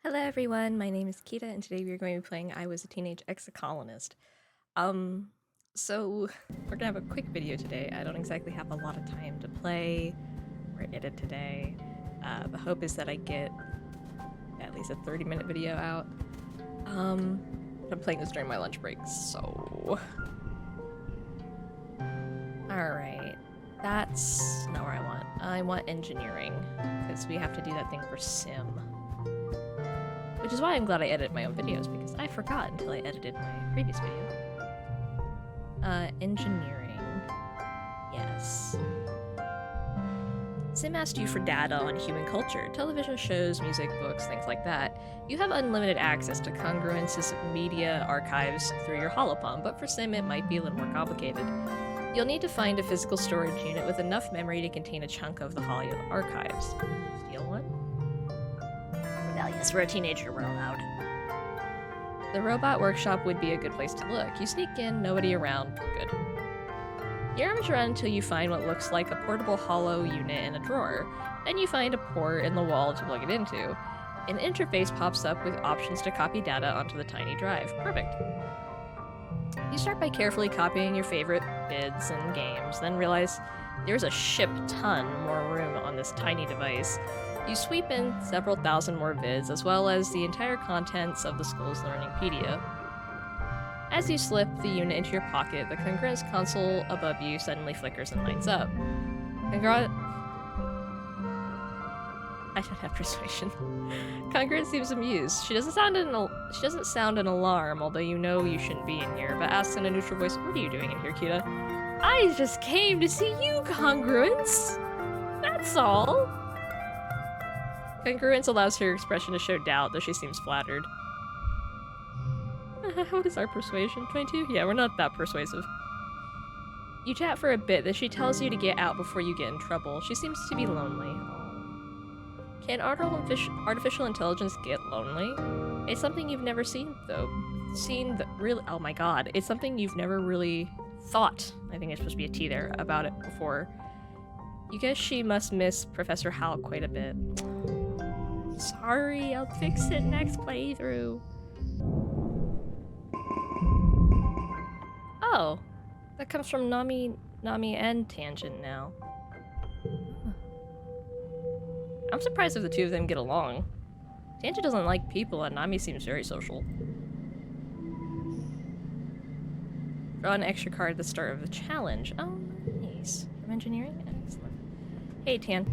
Hello everyone, my name is Kita and today we are going to be playing I Was a Teenage Exocolonist. Um, so we're gonna have a quick video today. I don't exactly have a lot of time to play or edit today. The hope is that I get at least a 30-minute video out. I'm playing this during my lunch break, so... Alright, that's not where I want. I want engineering, because we have to do that thing for sim. Which is why I'm glad I edit my own videos, because I forgot until I edited my previous video. Engineering. Yes. Sim asked you for data on human culture, television shows, music, books, things like that. You have unlimited access to congruences media archives through your holopalm, but for Sim it might be a little more complicated. You'll need to find a physical storage unit with enough memory to contain a chunk of the holo archives. Steal one? Rebellious for a teenager, we're allowed. The robot workshop would be a good place to look. You sneak in, nobody around, good. You rummage around until you find what looks like a portable holo unit in a drawer. Then you find a port in the wall to plug it into. An interface pops up with options to copy data onto the tiny drive. Perfect. You start by carefully copying your favorite vids and games, then realize there's a ship ton more room on this tiny device. You sweep in several thousand more vids, as well as the entire contents of the school's Learningpedia. As you slip the unit into your pocket, the congruence console above you suddenly flickers and lights up. I don't have persuasion. Congruence seems amused. She doesn't sound an alarm, although you know you shouldn't be in here, but asks in a neutral voice, "What are you doing in here, Kita?" "I just came to see you, Congruence! That's all!" Congruence allows her expression to show doubt, though she seems flattered. What is our persuasion? 22? Yeah, we're not that persuasive. You chat for a bit, then she tells you to get out before you get in trouble. She seems to be lonely. Can artificial intelligence get lonely? It's something you've never seen, though. Oh my god. It's something you've never really thought, I think it's supposed to be a T there, about it before. You guess she must miss Professor Hal quite a bit. Sorry, I'll fix it next playthrough. Oh, that comes from Nami and Tangent now. I'm surprised if the two of them get along. Tangent doesn't like people and Nami seems very social. Draw an extra card at the start of the challenge. Oh, nice. From engineering? Excellent. Hey, Tan.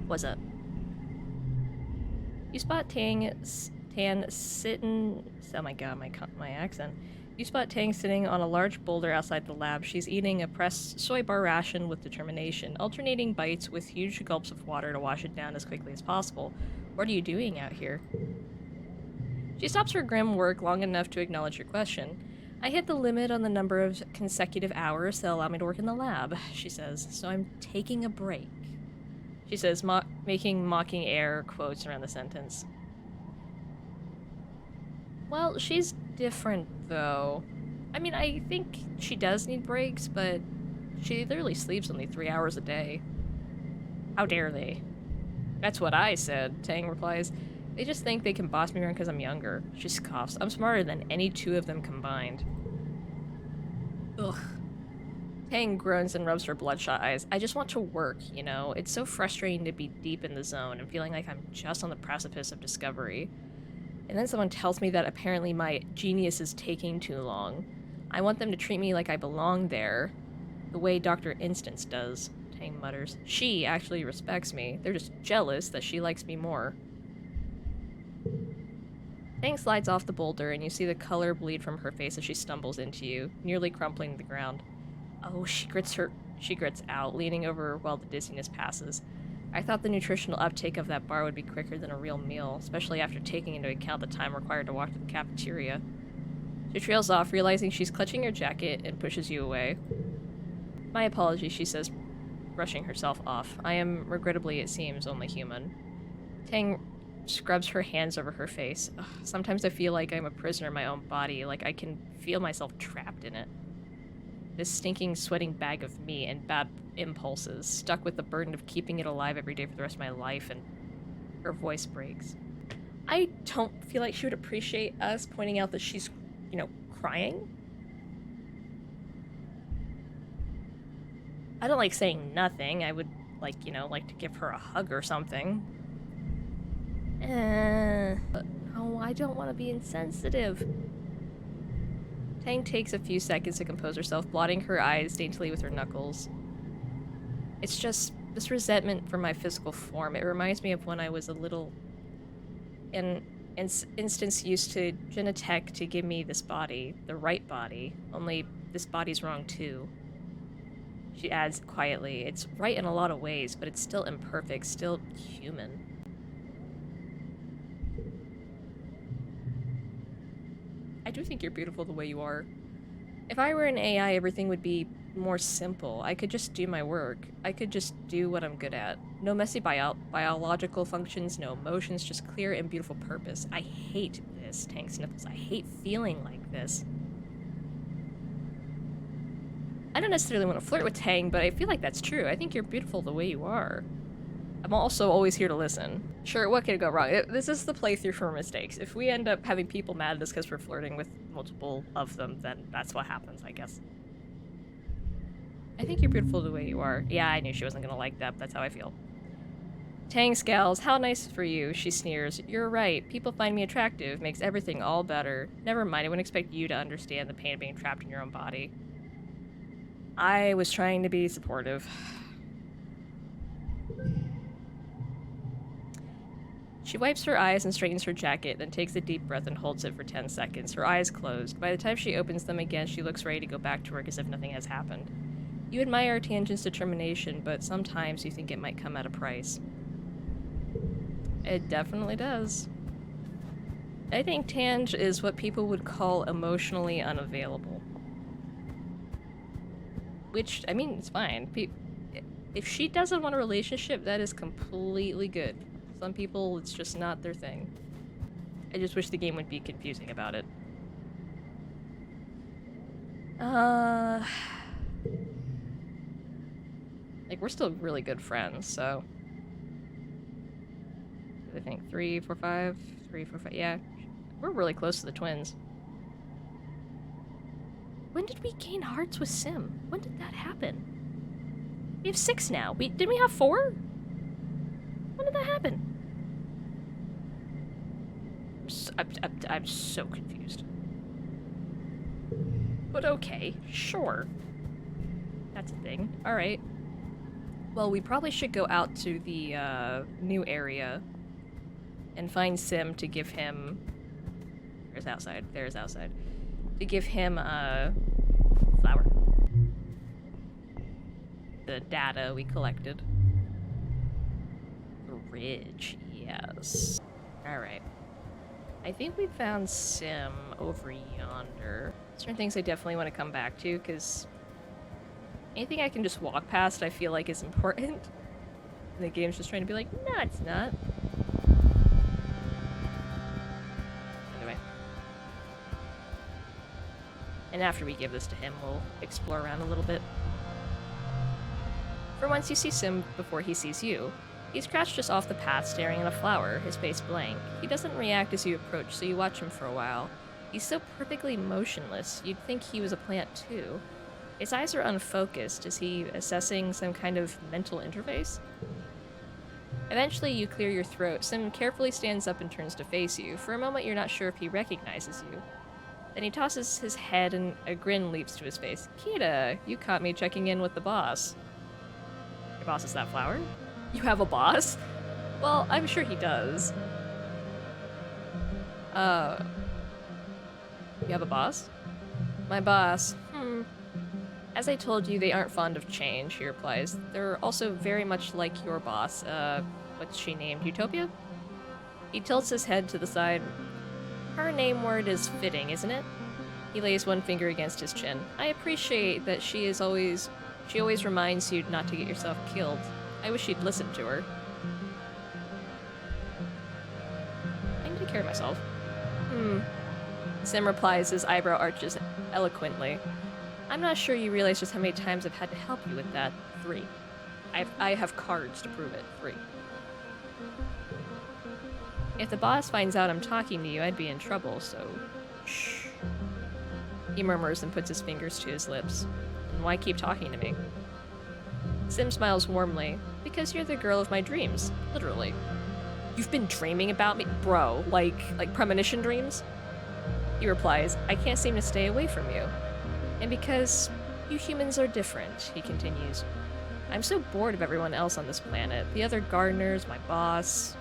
What's up? You spot Tan sitting... Oh my god, my accent. You spot Tang sitting on a large boulder outside the lab. She's eating a pressed soy bar ration with determination, alternating bites with huge gulps of water to wash it down as quickly as possible. What are you doing out here? She stops her grim work long enough to acknowledge your question. I hit the limit on the number of consecutive hours that allow me to work in the lab, she says, so I'm taking a break. She says, making mocking air quotes around the sentence. Well, she's different, though. I mean, I think she does need breaks, but she literally sleeps only 3 hours a day. How dare they? That's what I said, Tang replies. They just think they can boss me around because I'm younger. She scoffs. I'm smarter than any two of them combined. Ugh. Tang groans and rubs her bloodshot eyes. I just want to work, you know? It's so frustrating to be deep in the zone and feeling like I'm just on the precipice of discovery. And then someone tells me that apparently my genius is taking too long. I want them to treat me like I belong there, the way Dr. Instance does, Tang mutters. She actually respects me. They're just jealous that she likes me more. Tang slides off the boulder and you see the color bleed from her face as she stumbles into you, nearly crumpling to the ground. Oh, she grits out, leaning over while the dizziness passes. I thought the nutritional uptake of that bar would be quicker than a real meal, especially after taking into account the time required to walk to the cafeteria. She trails off, realizing she's clutching her jacket, and pushes you away. My apologies, she says, brushing herself off. I am, regrettably it seems, only human. Tang scrubs her hands over her face. Ugh, sometimes I feel like I'm a prisoner in my own body, like I can feel myself trapped in it. This stinking, sweating bag of meat and bad impulses, stuck with the burden of keeping it alive every day for the rest of my life, and Her voice breaks. I don't feel like she would appreciate us pointing out that she's, you know, crying. I don't like saying nothing. I would, like, you know, like to give her a hug or something. But, oh, I don't want to be insensitive. Tang takes a few seconds to compose herself, blotting her eyes daintily with her knuckles. It's just this resentment for my physical form. It reminds me of when I was a little instance used to Genetech to give me this body, the right body, only this body's wrong too. She adds quietly, it's right in a lot of ways, but it's still imperfect, still human. I do think you're beautiful the way you are. If I were an AI, everything would be more simple. I could just do my work. I could just do what I'm good at. No messy biological functions, no emotions, just clear and beautiful purpose. I hate this, Tang sniffles. I hate feeling like this. I don't necessarily want to flirt with Tang, but I feel like that's true. I think you're beautiful the way you are. I'm also always here to listen. Sure, what could go wrong? This is the playthrough for mistakes. If we end up having people mad at us because we're flirting with multiple of them, then that's what happens, I guess. I think you're beautiful the way you are. Yeah, I knew she wasn't gonna like that, but that's how I feel. Tang scowls. How nice for you, she sneers. You're right. People find me attractive. Makes everything all better. Never mind, I wouldn't expect you to understand the pain of being trapped in your own body. I was trying to be supportive. She wipes her eyes and straightens her jacket, then takes a deep breath and holds it for 10 seconds, her eyes closed. By the time she opens them again, she looks ready to go back to work as if nothing has happened. You admire Tangen's determination, but sometimes you think it might come at a price. It definitely does. I think Tang is what people would call emotionally unavailable. Which, I mean, it's fine. If she doesn't want a relationship, that is completely good. Some people, it's just not their thing. I just wish the game would be confusing about it. Like, we're still really good friends, so... I think 3, 4, 5, 3, 4, 5, yeah. We're really close to the twins. When did we gain hearts with Sim? When did that happen? We have 6 now. Didn't we have 4? When did that happen? I'm so confused. But okay, sure. That's a thing. Alright. Well, we probably should go out to the new area and find Sim to give him... There's outside. There's outside. To give him a flower. The data we collected. Bridge, yes. Alright. I think we found Sim over yonder. Certain things I definitely want to come back to, because anything I can just walk past I feel like is important. And the game's just trying to be like, no, it's not. Anyway. And after we give this to him, we'll explore around a little bit. For once, you see Sim before he sees you. He's crouched just off the path, staring at a flower, his face blank. He doesn't react as you approach, so you watch him for a while. He's so perfectly motionless, you'd think he was a plant too. His eyes are unfocused. Is he assessing some kind of mental interface? Eventually, you clear your throat. Sim carefully stands up and turns to face you. For a moment, you're not sure if he recognizes you. Then he tosses his head and a grin leaps to his face. Kita, you caught me checking in with the boss. Your boss is that flower? You have a boss? Well, I'm sure he does. You have a boss? My boss? As I told you, they aren't fond of change, he replies. They're also very much like your boss. What's she named? Utopia? He tilts his head to the side. Her name word is fitting, isn't it? He lays one finger against his chin. I appreciate that she always reminds you not to get yourself killed. I wish you'd listen to her. I can take care of myself. Sim replies, his eyebrow arches eloquently. I'm not sure you realize just how many times I've had to help you with that. 3. I have cards to prove it. 3. If the boss finds out I'm talking to you, I'd be in trouble, so... Shh. He murmurs and puts his fingers to his lips. And why keep talking to me? Sim smiles warmly. Because you're the girl of my dreams. Literally. You've been dreaming about me? Bro, like premonition dreams? He replies, I can't seem to stay away from you. And because you humans are different, he continues. I'm so bored of everyone else on this planet. The other gardeners, my boss.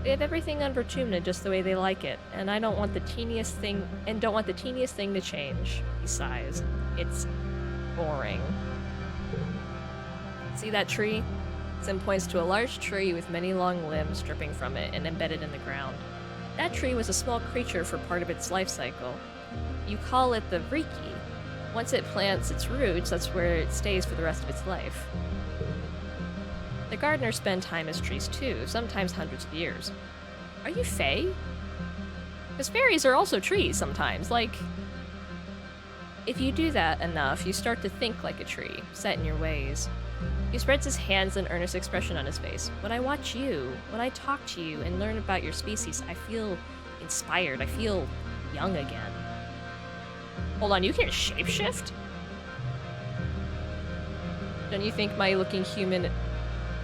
They have everything on Bertumna just the way they like it, and I don't want the teeniest thing to change. He sighs. It's boring. See that tree? Sim points to a large tree with many long limbs dripping from it and embedded in the ground. That tree was a small creature for part of its life cycle. You call it the Vriki. Once it plants its roots, that's where it stays for the rest of its life. The gardeners spend time as trees too, sometimes hundreds of years. Are you Fae? Because fairies are also trees sometimes, like... If you do that enough, you start to think like a tree, set in your ways. He spreads his hands, an earnest expression on his face. When I watch you, when I talk to you and learn about your species, I feel inspired, I feel young again. Hold on, you can shapeshift? Don't you think my looking human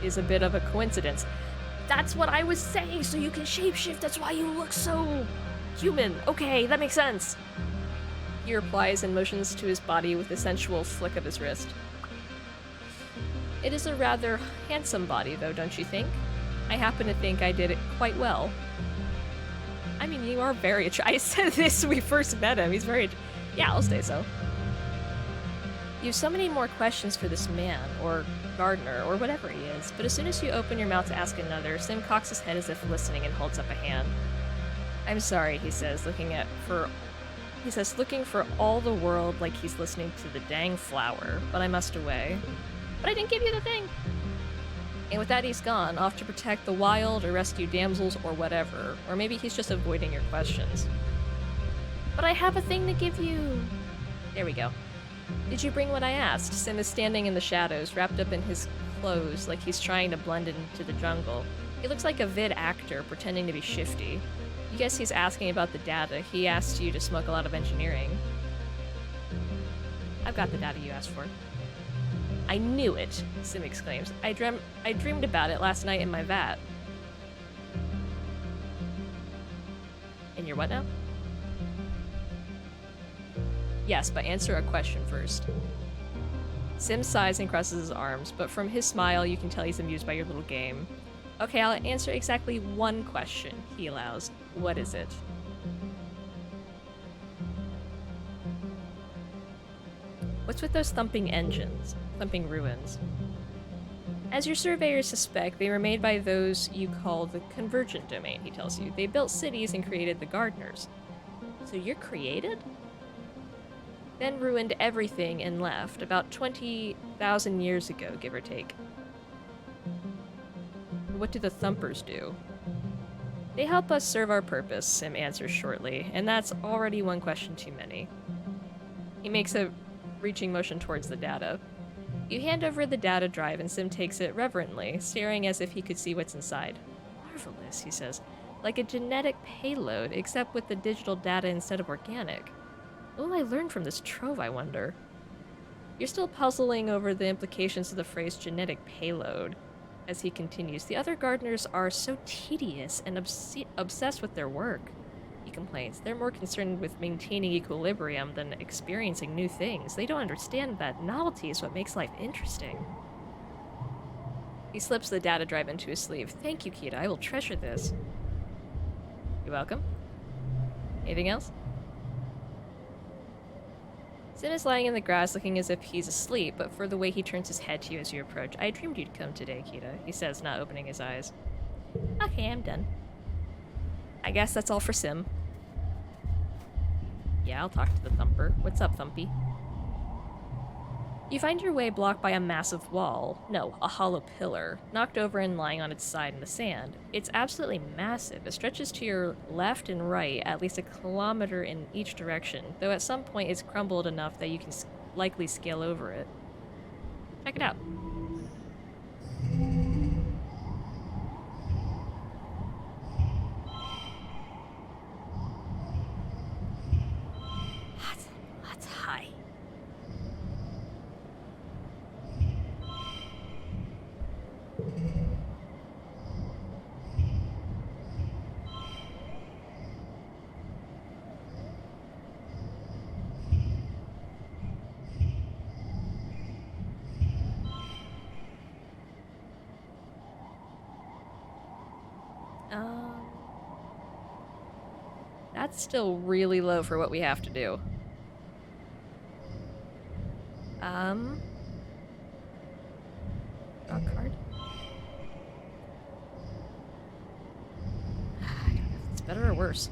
is a bit of a coincidence? That's what I was saying, so you can shapeshift, that's why you look so human. Okay, that makes sense. He replies and motions to his body with a sensual flick of his wrist. It is a rather handsome body, though, don't you think? I happen to think I did it quite well. I mean, you are very attractive. I said this when we first met him. He's very... Yeah, I'll say so. You have so many more questions for this man, or gardener, or whatever he is, but as soon as you open your mouth to ask another, Sim cocks his head as if listening and holds up a hand. I'm sorry, he says, looking for all the world like he's listening to the dang flower, but I must away. But I didn't give you the thing! And with that he's gone, off to protect the wild or rescue damsels or whatever, or maybe he's just avoiding your questions. But I have a thing to give you! There we go. Did you bring what I asked? Sim is standing in the shadows, wrapped up in his clothes like he's trying to blend into the jungle. He looks like a vid actor pretending to be shifty. You guess he's asking about the data. He asked you to smuggle out of engineering. I've got the data you asked for. I knew it, Sim exclaims. I dreamed about it last night in my vat. And you're what now? Yes, but answer a question first. Sim sighs and crosses his arms, but from his smile you can tell he's amused by your little game. Okay, I'll answer exactly one question, he allows. What is it? What's with those thumping engines? Thumping ruins? As your surveyors suspect, they were made by those you call the Convergent Domain, he tells you. They built cities and created the gardeners. So you're created? Then ruined everything and left, about 20,000 years ago, give or take. What do the Thumpers do? They help us serve our purpose, Sim answers shortly, and that's already one question too many. He makes a reaching motion towards the data. You hand over the data drive and Sim takes it reverently, staring as if he could see what's inside. Marvelous, he says. Like a genetic payload, except with the digital data instead of organic. What will I learn from this trove, I wonder? You're still puzzling over the implications of the phrase genetic payload. As he continues, the other gardeners are so tedious and obsessed with their work, he complains. They're more concerned with maintaining equilibrium than experiencing new things. They don't understand that novelty is what makes life interesting. He slips the data drive into his sleeve. Thank you, Kita. I will treasure this. You're welcome. Anything else? Sim is lying in the grass looking as if he's asleep, but for the way he turns his head to you as you approach. I dreamed you'd come today, Kita, he says, not opening his eyes. Okay, I'm done. I guess that's all for Sim. Yeah, I'll talk to the Thumper. What's up, Thumpy? You find your way blocked by a massive wall. No, a hollow pillar, knocked over and lying on its side in the sand. It's absolutely massive. It stretches to your left and right, at least 1 kilometer in each direction, though at some point it's crumbled enough that you can likely scale over it. Check it out. Um, that's still really low for what we have to do. Draw a card. I don't know if it's better or worse.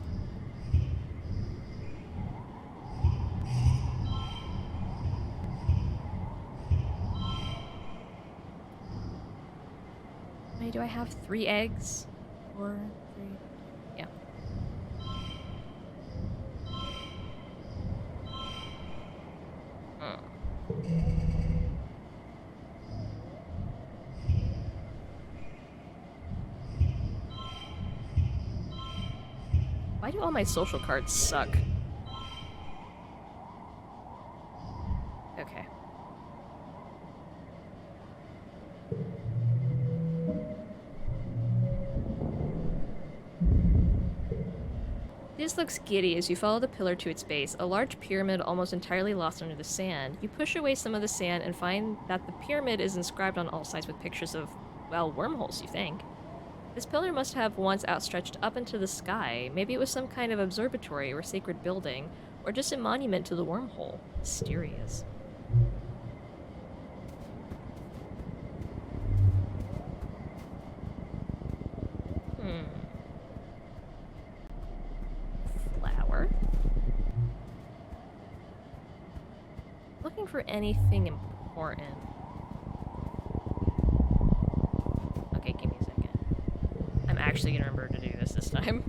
How many do I have? 3 eggs? 4, 3. Yeah. Why do all my social cards suck? Okay. This looks giddy as you follow the pillar to its base, a large pyramid almost entirely lost under the sand. You push away some of the sand and find that the pyramid is inscribed on all sides with pictures of, well, wormholes, you think. This pillar must have once outstretched up into the sky. Maybe it was some kind of observatory or sacred building, or just a monument to the wormhole. Mysterious. Flower. Looking for anything important. Okay, give me a second. I'm actually gonna remember to do this time.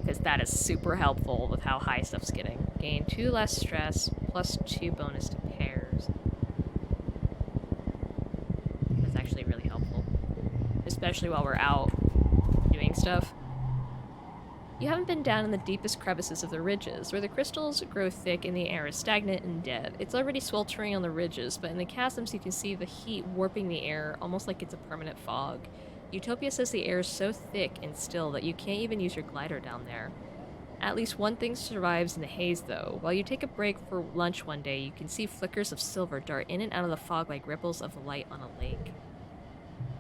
Because that is super helpful with how high stuff's getting. Gain 2 less stress, plus 2 bonus to pairs. That's actually really helpful. Especially while we're out doing stuff. You haven't been down in the deepest crevices of the ridges, where the crystals grow thick and the air is stagnant and dead. It's already sweltering on the ridges, but in the chasms you can see the heat warping the air, almost like it's a permanent fog. Utopia says the air is so thick and still that you can't even use your glider down there. At least one thing survives in the haze, though. While you take a break for lunch one day, you can see flickers of silver dart in and out of the fog like ripples of light on a lake.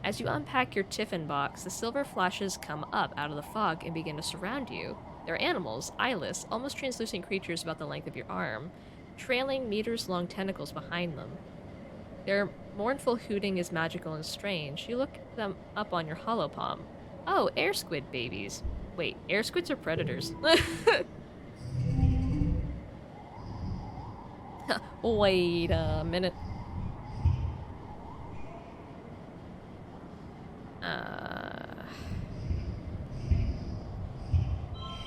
As you unpack your tiffin box, the silver flashes come up out of the fog and begin to surround you. They're animals, eyeless, almost translucent creatures about the length of your arm, trailing meters-long tentacles behind them. Their mournful hooting is magical and strange. You look them up on your holopalm. Oh, air squid babies. Wait, air squids are predators. Wait a minute.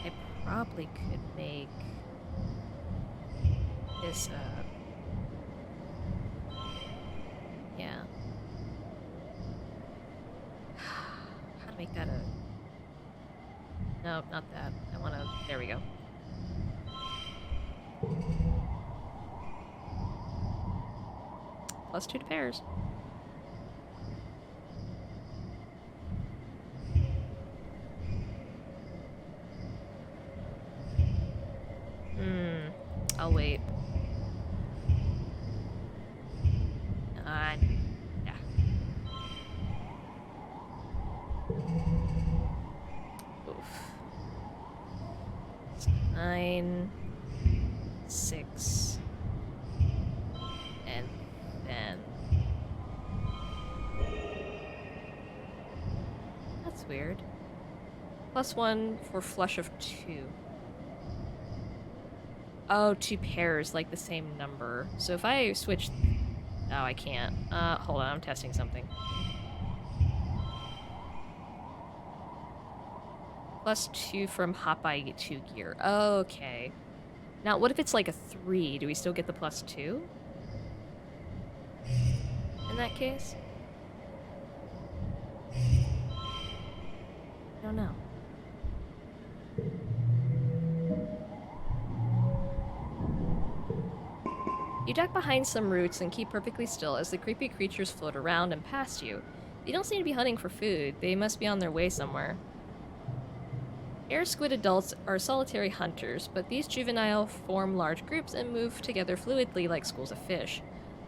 I probably could make this, yeah. How to make that a... No, not that. I wanna... There we go. Plus 2 to pairs. I'll wait. Yeah. Oof. 9, 6, and then... That's weird. Plus 1 for flush of 2. Oh, 2 pairs, like the same number. So if I switch... Oh, I can't. Hold on, I'm testing something. Plus 2 from Hopeye, you get 2 gear. Okay. Now, what if it's like a 3? Do we still get the plus 2? In that case? I don't know. You duck behind some roots and keep perfectly still as the creepy creatures float around and past you. They don't seem to be hunting for food. They must be on their way somewhere. Air squid adults are solitary hunters, but these juvenile form large groups and move together fluidly like schools of fish.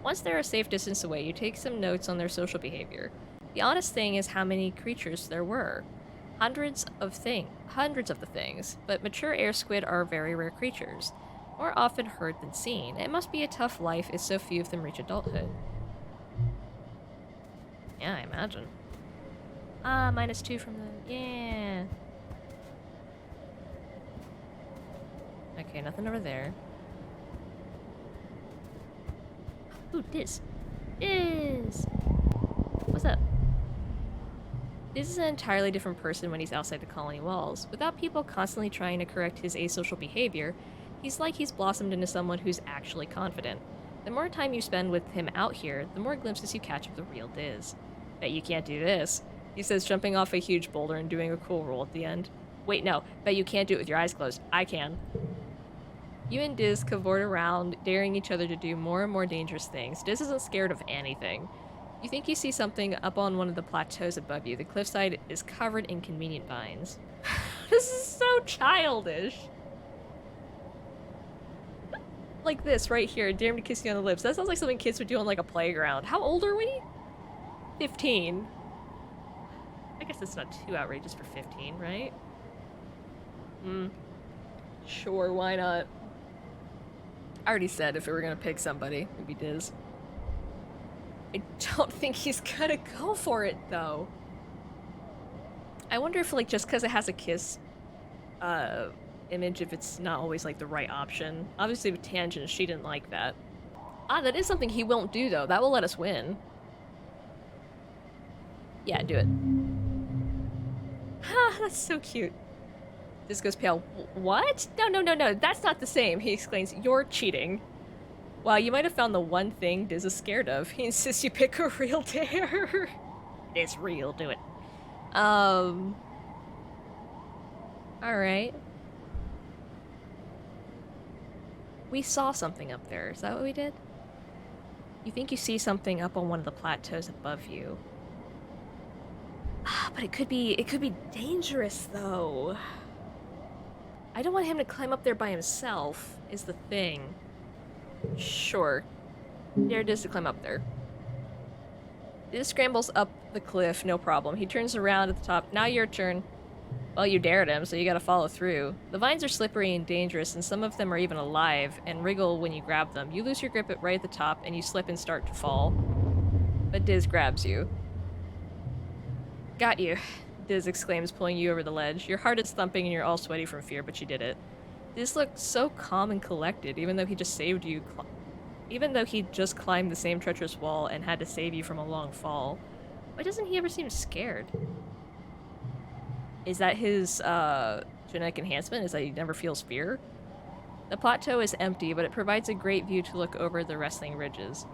Once they're a safe distance away, you take some notes on their social behavior. The honest thing is how many creatures there were. Hundreds of the things, but mature air squid are very rare creatures, more often heard than seen. It must be a tough life if so few of them reach adulthood. Yeah, I imagine. Ah, -2 from the... Yeah. Okay, nothing over there. Ooh, Diz. Diz! What's up? Diz is an entirely different person when he's outside the colony walls. Without people constantly trying to correct his asocial behavior, he's like he's blossomed into someone who's actually confident. The more time you spend with him out here, the more glimpses you catch of the real Diz. Bet you can't do this, he says, jumping off a huge boulder and doing a cool roll at the end. Wait, no, bet you can't do it with your eyes closed. I can. You and Diz cavort around, daring each other to do more and more dangerous things. Diz isn't scared of anything. You think you see something up on one of the plateaus above you. The cliffside is covered in convenient vines. This is so childish. Like this right here, dare him to kiss you on the lips. That sounds like something kids would do on like a playground. How old are we? 15. I guess it's not too outrageous for 15, right? Sure, why not? I already said if we were gonna pick somebody, it'd be Diz. I don't think he's gonna go for it, though. I wonder if, like, just because it has a kiss image, if it's not always, like, the right option. Obviously, with Tangent, she didn't like that. Ah, that is something he won't do, though. That will let us win. Yeah, do it. Ha, that's so cute. This goes pale. What? No. That's not the same, he exclaims. You're cheating. Wow, you might have found the one thing Diz is scared of. He insists you pick a real dare. It's real, do it. Alright. We saw something up there. Is that what we did? You think you see something up on one of the plateaus above you. Ah, but it could be dangerous, though. I don't want him to climb up there by himself, is the thing. Sure. Dare Diz to climb up there. Diz scrambles up the cliff, no problem. He turns around at the top. Now your turn. Well, you dared him, so you gotta follow through. The vines are slippery and dangerous, and some of them are even alive, and wriggle when you grab them. You lose your grip right at the top, and you slip and start to fall. But Diz grabs you. Got you, Diz exclaims, pulling you over the ledge. Your heart is thumping and you're all sweaty from fear, but you did it. Diz looked so calm and collected, even though he just saved you. Even though he just climbed the same treacherous wall and had to save you from a long fall. Why doesn't he ever seem scared? Is that his genetic enhancement? Is that he never feels fear? The plateau is empty, but it provides a great view to look over the resting ridges.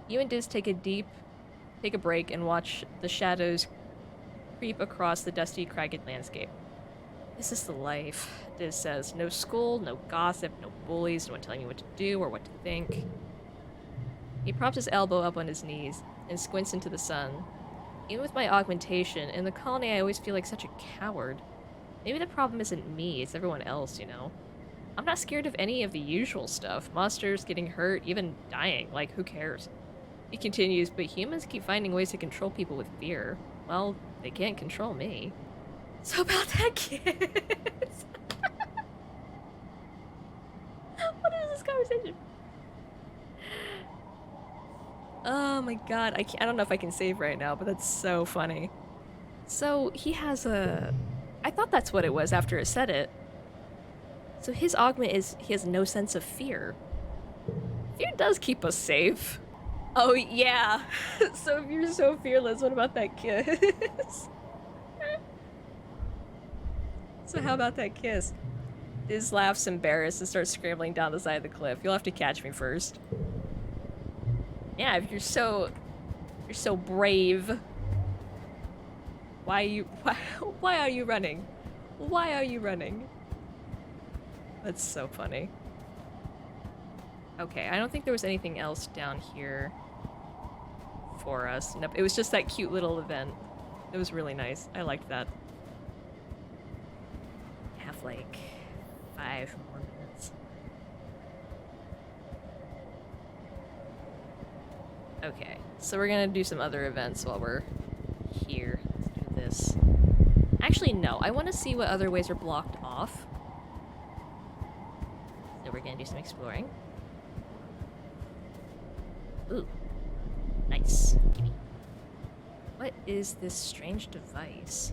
You and Diz take a break and watch the shadows creep across the dusty, cragged landscape. This is the life, Diz says. No school, no gossip, no bullies, no one telling you what to do or what to think. He props his elbow up on his knees and squints into the sun. Even with my augmentation, in the colony I always feel like such a coward. Maybe the problem isn't me, it's everyone else, you know? I'm not scared of any of the usual stuff. Monsters, getting hurt, even dying. Like, who cares? He continues, but humans keep finding ways to control people with fear. Well, they can't control me. So about that kiss. What is this conversation? Oh my god, I don't know if I can save right now, but that's so funny. So he has a... I thought that's what it was after it said it. So his augment is he has no sense of fear. Fear does keep us safe. Oh yeah. So if you're so fearless, what about that kiss? So how about that kiss? Diz laughs embarrassed and starts scrambling down the side of the cliff. You'll have to catch me first. Yeah, if you're so brave. Why are you running? Why are you running? That's so funny. Okay, I don't think there was anything else down here for us. Nope, it was just that cute little event. It was really nice. I liked that. Have like 5 more minutes. Okay, So we're gonna do some other events while we're here. Let's do this. Actually, no. I want to see what other ways are blocked off. So we're gonna do some exploring. Ooh. Nice. Gimme. What is this strange device?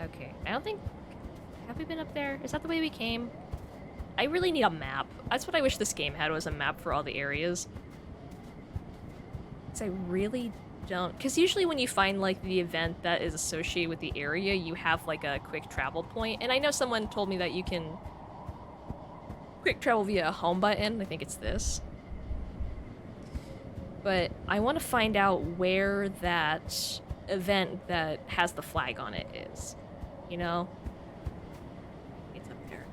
Okay, I don't think... Have we been up there? Is that the way we came? I really need a map. That's what I wish this game had, was a map for all the areas. Because I really don't... Because usually when you find, like, the event that is associated with the area, you have, like, a quick travel point. And I know someone told me that you can quick travel via a home button. I think it's this. But I want to find out where that event that has the flag on it is. You know? It's up there.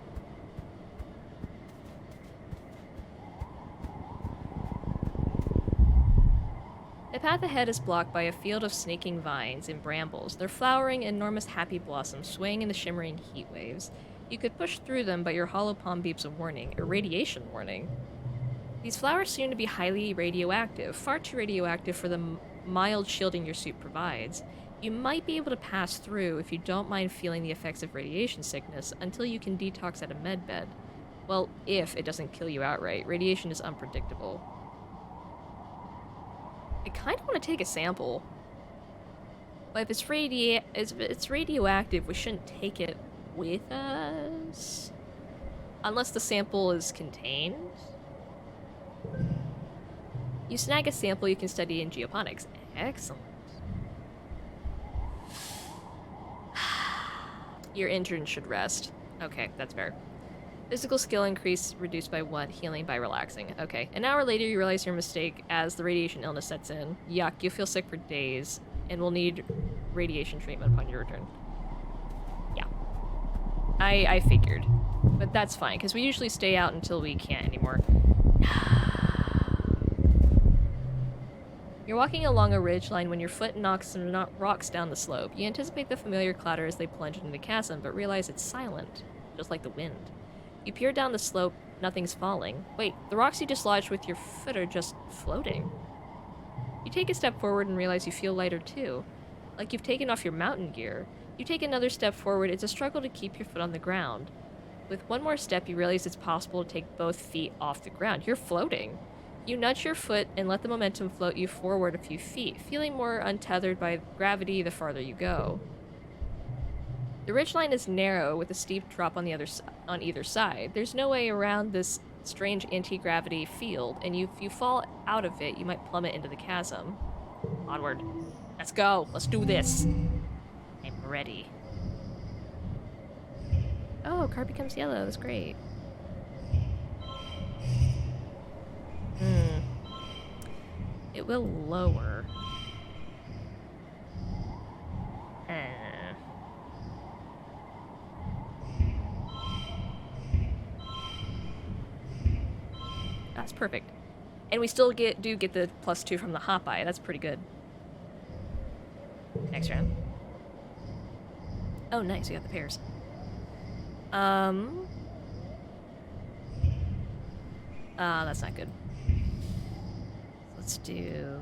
The path ahead is blocked by a field of snaking vines and brambles. They're flowering enormous happy blossoms, swaying in the shimmering heat waves. You could push through them, but your hollow palm beeps a warning, a radiation warning. These flowers seem to be highly radioactive, far too radioactive for the mild shielding your suit provides. You might be able to pass through if you don't mind feeling the effects of radiation sickness until you can detox at a medbed. Well, if it doesn't kill you outright. Radiation is unpredictable. I kind of want to take a sample. But if it's radioactive, we shouldn't take it with us. Unless the sample is contained. You snag a sample you can study in geoponics. Excellent. Your intern should rest. Okay, that's fair. Physical skill increase reduced by 1, healing by relaxing. Okay, an hour later you realize your mistake as the radiation illness sets in. Yuck, you'll feel sick for days and will need radiation treatment upon your return. Yeah. I figured. But that's fine, because we usually stay out until we can't anymore. You're walking along a ridgeline when your foot knocks some rocks down the slope. You anticipate the familiar clatter as they plunge into the chasm, but realize it's silent, just like the wind. You peer down the slope, nothing's falling. Wait, the rocks you dislodged with your foot are just floating. You take a step forward and realize you feel lighter too, like you've taken off your mountain gear. You take another step forward, it's a struggle to keep your foot on the ground. With one more step, you realize it's possible to take both feet off the ground. You're floating. You nudge your foot and let the momentum float you forward a few feet, feeling more untethered by gravity the farther you go. The ridgeline is narrow with a steep drop on either side. There's no way around this strange anti-gravity field, and if you fall out of it, you might plummet into the chasm. Onward. Let's go. Let's do this. I'm ready. Oh, card becomes yellow. That's great. It will lower. That's perfect. And we still do get the +2 from the hot buy. That's pretty good. Next round. Oh, nice. We got the pairs. That's not good. Let's do...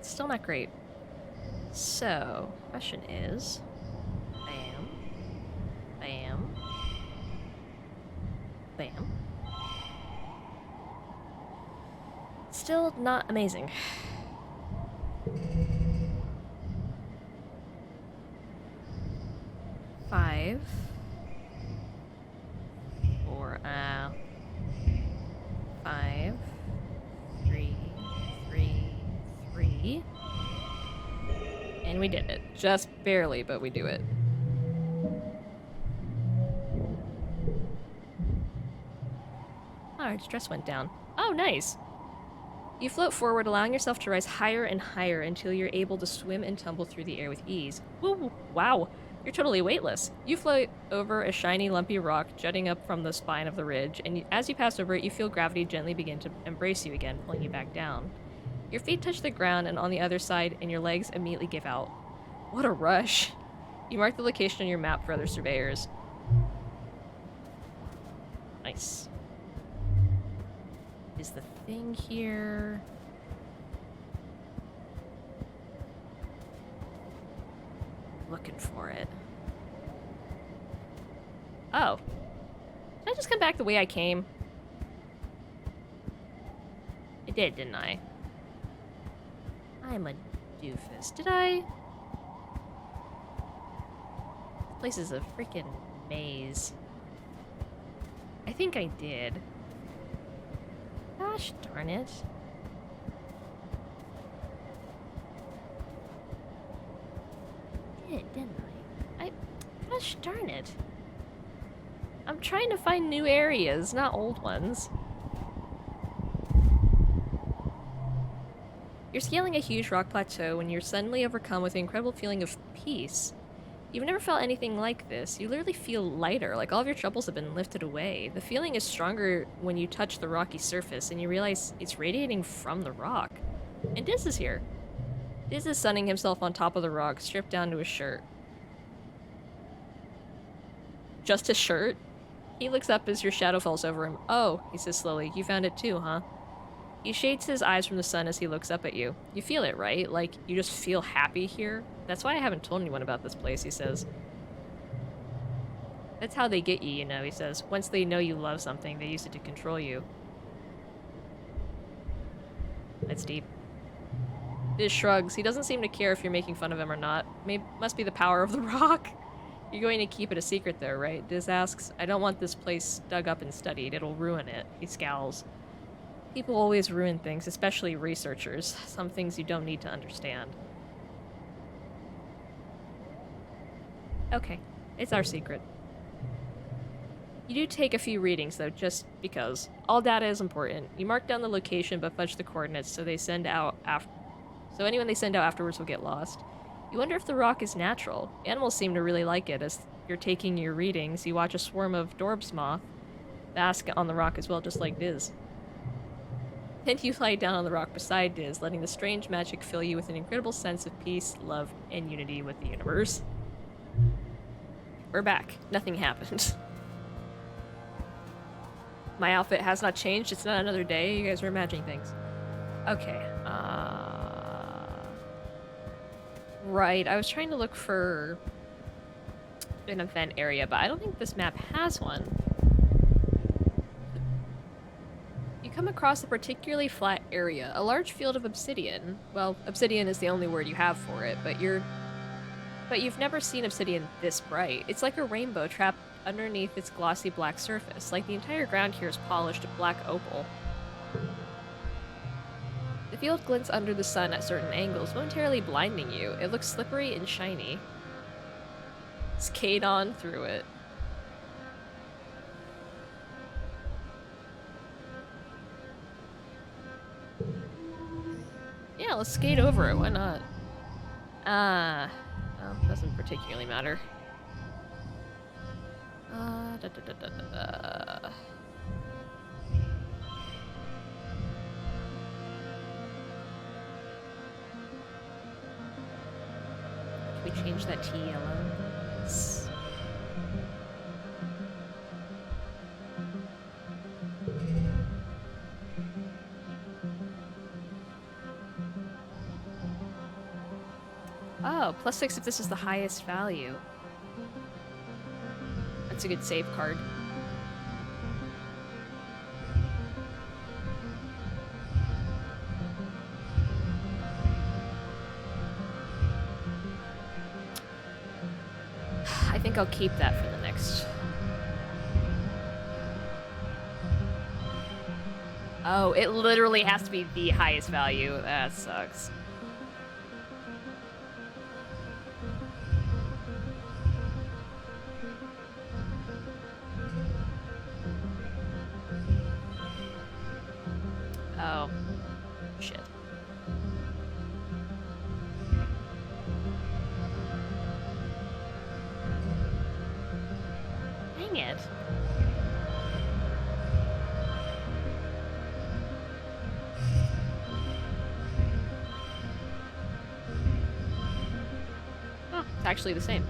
Still not great. So, question is... Bam. Bam. Bam. Still not amazing. Five. 4, 5. 3. 3. And we did it. Just barely, but we do it. Oh, our stress went down. Oh, nice! You float forward, allowing yourself to rise higher and higher until you're able to swim and tumble through the air with ease. Woo! Wow! You're totally weightless. You float over a shiny, lumpy rock jutting up from the spine of the ridge, and as you pass over it, you feel gravity gently begin to embrace you again, pulling you back down. Your feet touch the ground and on the other side, and your legs immediately give out. What a rush. You mark the location on your map for other surveyors. Nice. Is the thing here? Looking for it. Oh. Did I just come back the way I came? I did, didn't I? I'm a doofus. Did I? This place is a freaking maze. I think I did. Gosh darn it. I did, didn't I? Gosh darn it. I'm trying to find new areas, not old ones. You're scaling a huge rock plateau when you're suddenly overcome with an incredible feeling of peace. You've never felt anything like this. You literally feel lighter, like all of your troubles have been lifted away. The feeling is stronger when you touch the rocky surface and you realize it's radiating from the rock. And Diz is here. Diz is sunning himself on top of the rock, stripped down to his shirt. Just his shirt? He looks up as your shadow falls over him. Oh, he says slowly, you found it too, huh? He shades his eyes from the sun as he looks up at you. You feel it, right? Like, you just feel happy here? That's why I haven't told anyone about this place, he says. That's how they get you, you know, he says. Once they know you love something, they use it to control you. That's deep. Diz shrugs. He doesn't seem to care if you're making fun of him or not. Must be the power of the rock. You're going to keep it a secret though, right? Diz asks. I don't want this place dug up and studied. It'll ruin it. He scowls. People always ruin things, especially researchers. Some things you don't need to understand. Okay, it's our secret. You do take a few readings though, just because. All data is important. You mark down the location but fudge the coordinates so anyone they send out afterwards will get lost. You wonder if the rock is natural. Animals seem to really like it. As you're taking your readings, you watch a swarm of Dorbs moth bask on the rock as well, just like Diz. Then you lie down on the rock beside Diz, letting the strange magic fill you with an incredible sense of peace, love, and unity with the universe. We're back. Nothing happened. My outfit has not changed. It's not another day. You guys are imagining things. Okay. Right. I was trying to look for an event area, but I don't think this map has one. You come across a particularly flat area, a large field of obsidian. Well, obsidian is the only word you have for it, but you've never seen obsidian this bright. It's like a rainbow trapped underneath its glossy black surface, like the entire ground here is polished black opal. The field glints under the sun at certain angles, momentarily blinding you. It looks slippery and shiny. Skate on through it. Yeah, let's skate over it, why not? Well, doesn't particularly matter. Can we change that to yellow? Yes. Oh, +6 if this is the highest value. That's a good save card. I think I'll keep that for the next. Oh, it literally has to be the highest value. That sucks. Oh, shit. Dang it. actually the same.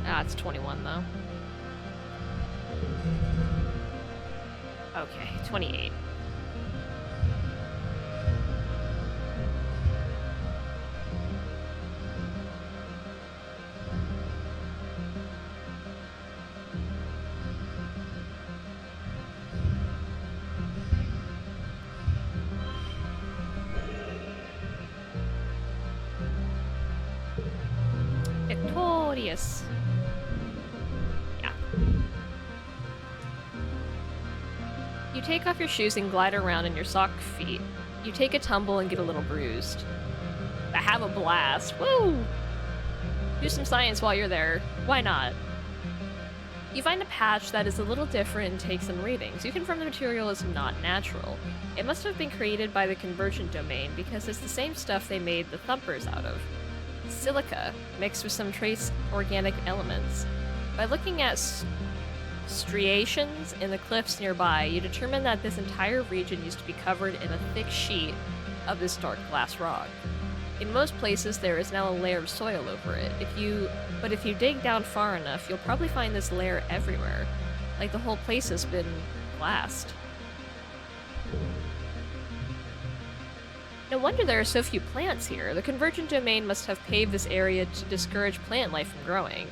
Ah, it's 21 though. Okay, 28. Victorious. Yeah. You take off your shoes and glide around in your sock feet. You take a tumble and get a little bruised. I have a blast. Woo! Do some science while you're there. Why not? You find a patch that is a little different and take some readings. You confirm the material is not natural. It must have been created by the convergent domain because it's the same stuff they made the thumpers out of. Silica, mixed with some trace organic elements. By looking at striations in the cliffs nearby, you determine that this entire region used to be covered in a thick sheet of this dark glass rock. In most places, there is now a layer of soil over it. But if you dig down far enough, you'll probably find this layer everywhere. Like the whole place has been glassed. No wonder there are so few plants here. The convergent domain must have paved this area to discourage plant life from growing.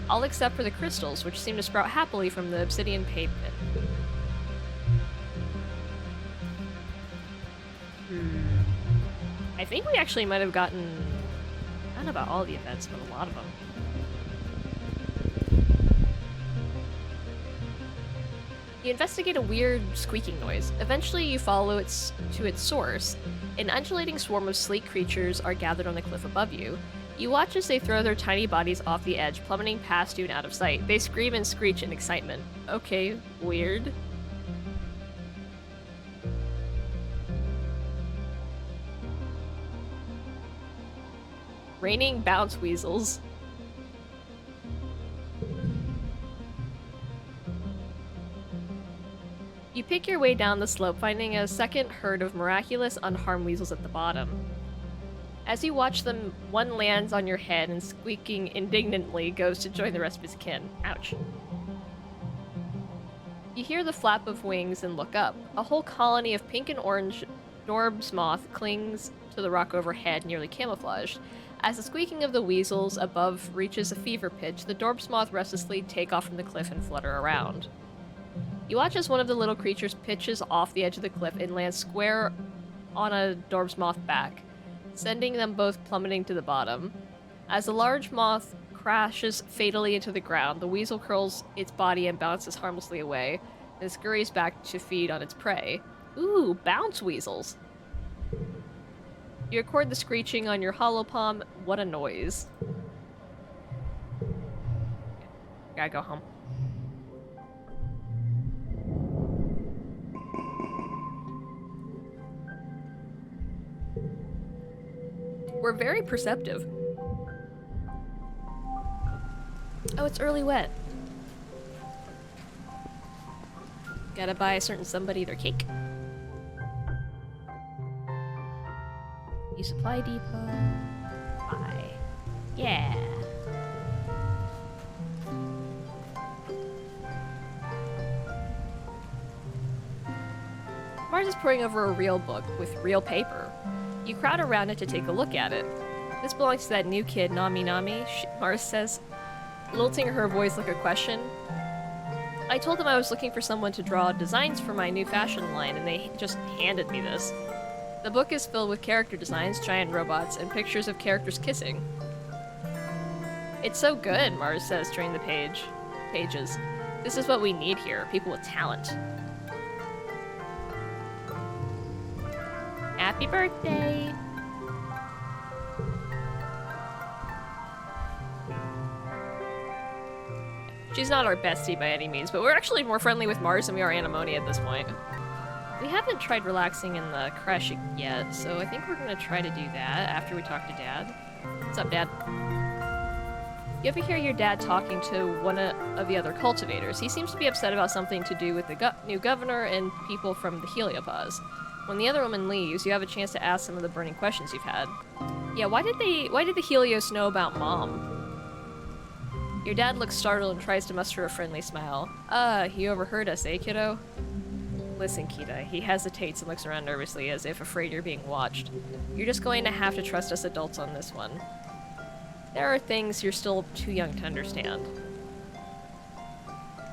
All except for the crystals, which seem to sprout happily from the obsidian pavement. I think we actually might have gotten... not about all the events, but a lot of them. You investigate a weird squeaking noise. Eventually you follow it to its source. An undulating swarm of sleek creatures are gathered on the cliff above you. You watch as they throw their tiny bodies off the edge, plummeting past you and out of sight. They scream and screech in excitement. Okay, weird. Raining bounce weasels. You pick your way down the slope, finding a second herd of miraculous unharmed weasels at the bottom. As you watch them, one lands on your head and squeaking indignantly goes to join the rest of his kin. Ouch. You hear the flap of wings and look up. A whole colony of pink and orange Dorb's moth clings to the rock overhead, nearly camouflaged. As the squeaking of the weasels above reaches a fever pitch, the Dorb's moth restlessly take off from the cliff and flutter around. You watch as one of the little creatures pitches off the edge of the cliff and lands square on a Dorb's moth back, sending them both plummeting to the bottom. As the large moth crashes fatally into the ground, the weasel curls its body and bounces harmlessly away, and scurries back to feed on its prey. Ooh, bounce weasels! You record the screeching on your hollow palm. What a noise. Gotta go home. We're very perceptive. Oh, it's early wet. Gotta buy a certain somebody their cake. New supply depot. Buy. Yeah. Mars is poring over a real book with real paper. You crowd around it to take a look at it. This belongs to that new kid, Nami Nami, Mars says, lilting her voice like a question. I told them I was looking for someone to draw designs for my new fashion line, and they just handed me this. The book is filled with character designs, giant robots, and pictures of characters kissing. It's so good, Mars says, turning the pages. This is what we need here, people with talent. Happy birthday! She's not our bestie by any means, but we're actually more friendly with Mars than we are Anemone at this point. We haven't tried relaxing in the creche yet, so I think we're gonna try to do that after we talk to Dad. What's up, Dad? You ever hear your dad talking to one of the other cultivators? He seems to be upset about something to do with the new governor and people from the Heliopause. When the other woman leaves, you have a chance to ask some of the burning questions you've had. Yeah, why did the Helios know about Mom? Your dad looks startled and tries to muster a friendly smile. He overheard us, eh, kiddo? Listen, Kita. He hesitates and looks around nervously as if afraid you're being watched. You're just going to have to trust us adults on this one. There are things you're still too young to understand.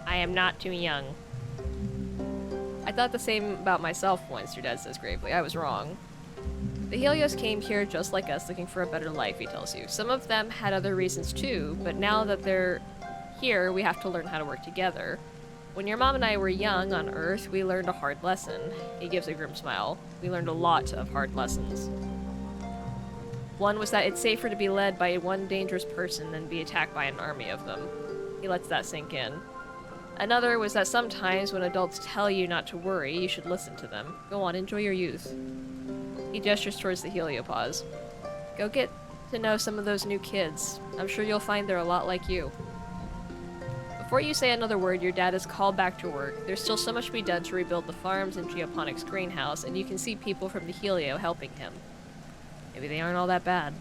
I am not too young. I thought the same about myself once, your dad says gravely. I was wrong. The Helios came here just like us, looking for a better life, he tells you. Some of them had other reasons too, but now that they're here, we have to learn how to work together. When your mom and I were young on Earth, we learned a hard lesson. He gives a grim smile. We learned a lot of hard lessons. One was that it's safer to be led by one dangerous person than be attacked by an army of them. He lets that sink in. Another was that sometimes when adults tell you not to worry, you should listen to them. Go on, enjoy your youth. He gestures towards the Heliopause. Go get to know some of those new kids. I'm sure you'll find they're a lot like you. Before you say another word, your dad is called back to work. There's still so much to be done to rebuild the farms and geoponics greenhouse, and you can see people from the Helio helping him. Maybe they aren't all that bad.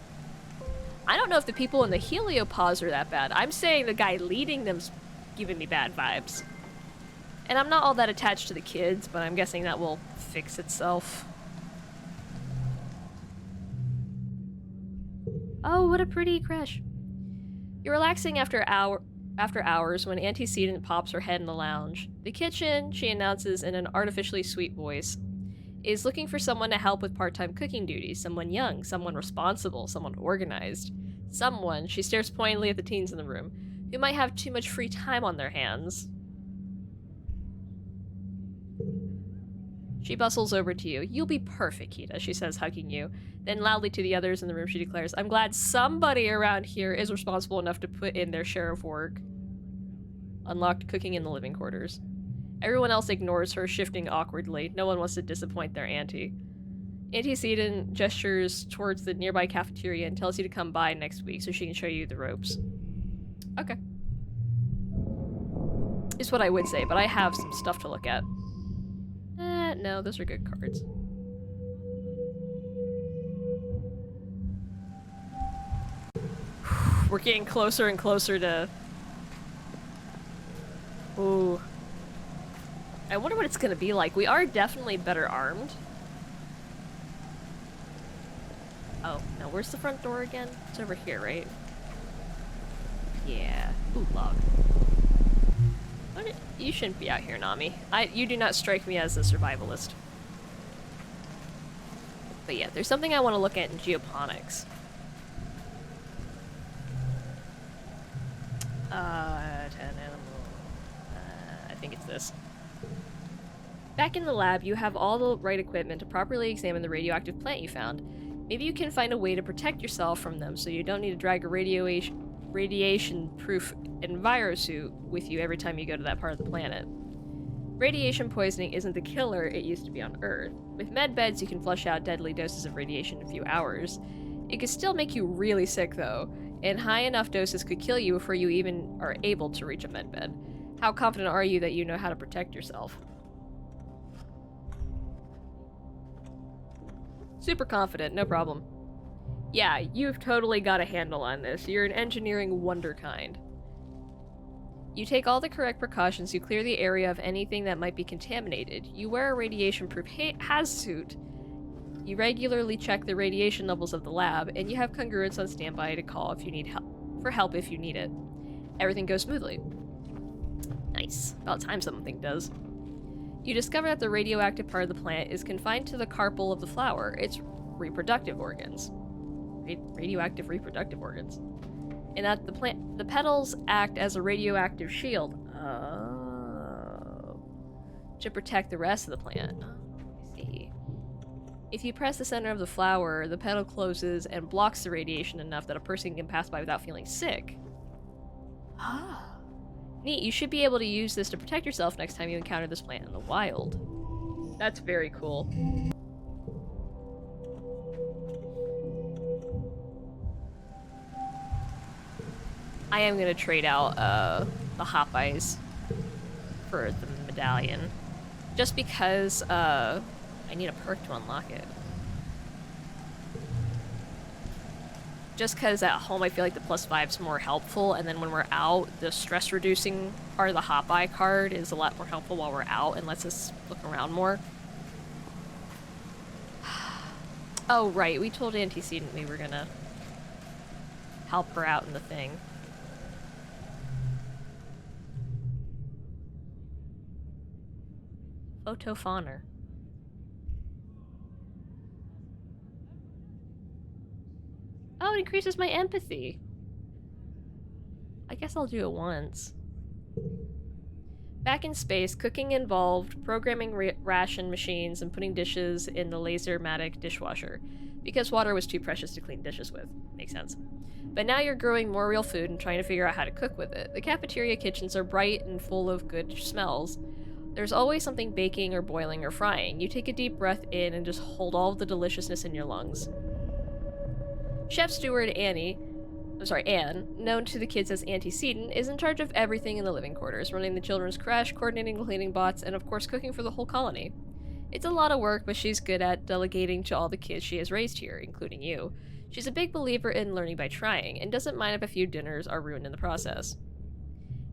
I don't know if the people in the Heliopause are that bad. I'm saying the guy leading them's giving me bad vibes. And I'm not all that attached to the kids, but I'm guessing that will fix itself. Oh, what a pretty crash. You're relaxing after hours when Antecedent pops her head in the lounge. The kitchen, she announces in an artificially sweet voice, is looking for someone to help with part-time cooking duties. Someone young, someone responsible, someone organized. Someone, she stares pointedly at the teens in the room, who might have too much free time on their hands. She bustles over to you. You'll be perfect, Kita, she says, hugging you. Then loudly to the others in the room, she declares, I'm glad somebody around here is responsible enough to put in their share of work. Unlocked cooking in the living quarters. Everyone else ignores her, shifting awkwardly. No one wants to disappoint their auntie. Antecedent gestures towards the nearby cafeteria and tells you to come by next week so she can show you the ropes. Okay. Is what I would say, but I have some stuff to look at. No, those are good cards. We're getting closer and closer to... Ooh. I wonder what it's gonna be like. We are definitely better armed. Oh, no, where's the front door again? It's over here, right? Yeah. Ooh, log. You shouldn't be out here, Nami. You do not strike me as a survivalist. But yeah, there's something I want to look at in geoponics. 10 animal. I think it's this. Back in the lab, you have all the right equipment to properly examine the radioactive plant you found. Maybe you can find a way to protect yourself from them so you don't need to drag a radiation-proof envirosuit with you every time you go to that part of the planet. Radiation poisoning isn't the killer it used to be on Earth. With medbeds, you can flush out deadly doses of radiation in a few hours. It could still make you really sick, though, and high enough doses could kill you before you even are able to reach a medbed. How confident are you that you know how to protect yourself? Super confident, no problem. Yeah, you've totally got a handle on this. You're an engineering wonderkind. You take all the correct precautions, you clear the area of anything that might be contaminated. You wear a radiation-proof hazsuit. You regularly check the radiation levels of the lab, and you have congruence on standby to call if you need help if you need it. Everything goes smoothly. Nice. About time something does. You discover that the radioactive part of the plant is confined to the carpel of the flower, its reproductive organs. Radioactive reproductive organs. And that the petals act as a radioactive shield. Oh. To protect the rest of the plant. Oh, I see. If you press the center of the flower, the petal closes and blocks the radiation enough that a person can pass by without feeling sick. Ah. Neat, you should be able to use this to protect yourself next time you encounter this plant in the wild. That's very cool. I am gonna trade out the hop ice for the medallion. Just because I need a perk to unlock it. Just because at home I feel like the +5's more helpful, and then when we're out, the stress reducing part of the hop eye card is a lot more helpful while we're out and lets us look around more. Oh right, we told Antecedent we were gonna help her out in the thing. Photophoner. Oh, it increases my empathy. I guess I'll do it once. Back in space, cooking involved programming ration machines and putting dishes in the laser-matic dishwasher, because water was too precious to clean dishes with. Makes sense. But now you're growing more real food and trying to figure out how to cook with it. The cafeteria kitchens are bright and full of good smells. There's always something baking or boiling or frying. You take a deep breath in and just hold all of the deliciousness in your lungs. Chef steward Anne, known to the kids as Antecedent, is in charge of everything in the living quarters, running the children's creche, coordinating the cleaning bots, and of course cooking for the whole colony. It's a lot of work, but she's good at delegating to all the kids she has raised here, including you. She's a big believer in learning by trying, and doesn't mind if a few dinners are ruined in the process.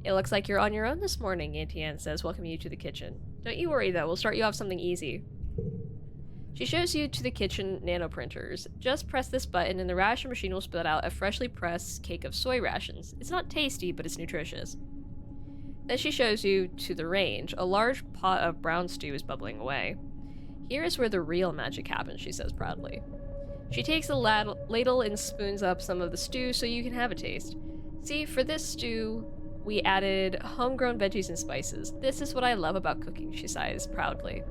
It looks like you're on your own this morning, Auntie Anne says, welcoming you to the kitchen. Don't you worry though, we'll start you off something easy. She shows you to the kitchen nanoprinters. Just press this button and the ration machine will spit out a freshly pressed cake of soy rations. It's not tasty, but it's nutritious. Then she shows you to the range. A large pot of brown stew is bubbling away. Here is where the real magic happens, she says proudly. She takes a ladle and spoons up some of the stew so you can have a taste. See, for this stew, we added homegrown veggies and spices. This is what I love about cooking, she sighs proudly.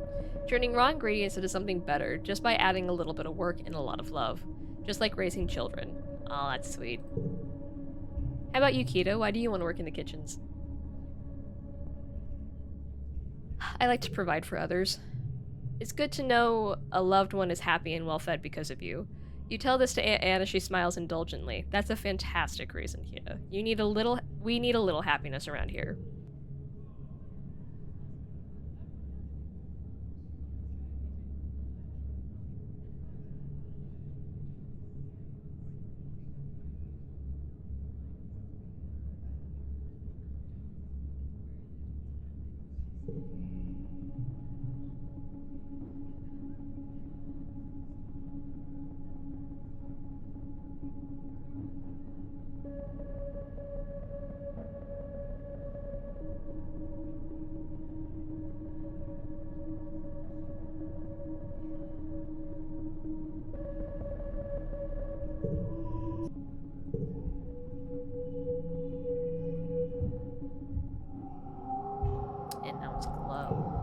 Turning raw ingredients into something better just by adding a little bit of work and a lot of love. Just like raising children. Aw, that's sweet. How about you, Keto? Why do you want to work in the kitchens? I like to provide for others. It's good to know a loved one is happy and well fed because of you. You tell this to Aunt Anne as she smiles indulgently. That's a fantastic reason, Keto. We need a little happiness around here. And now it's glow.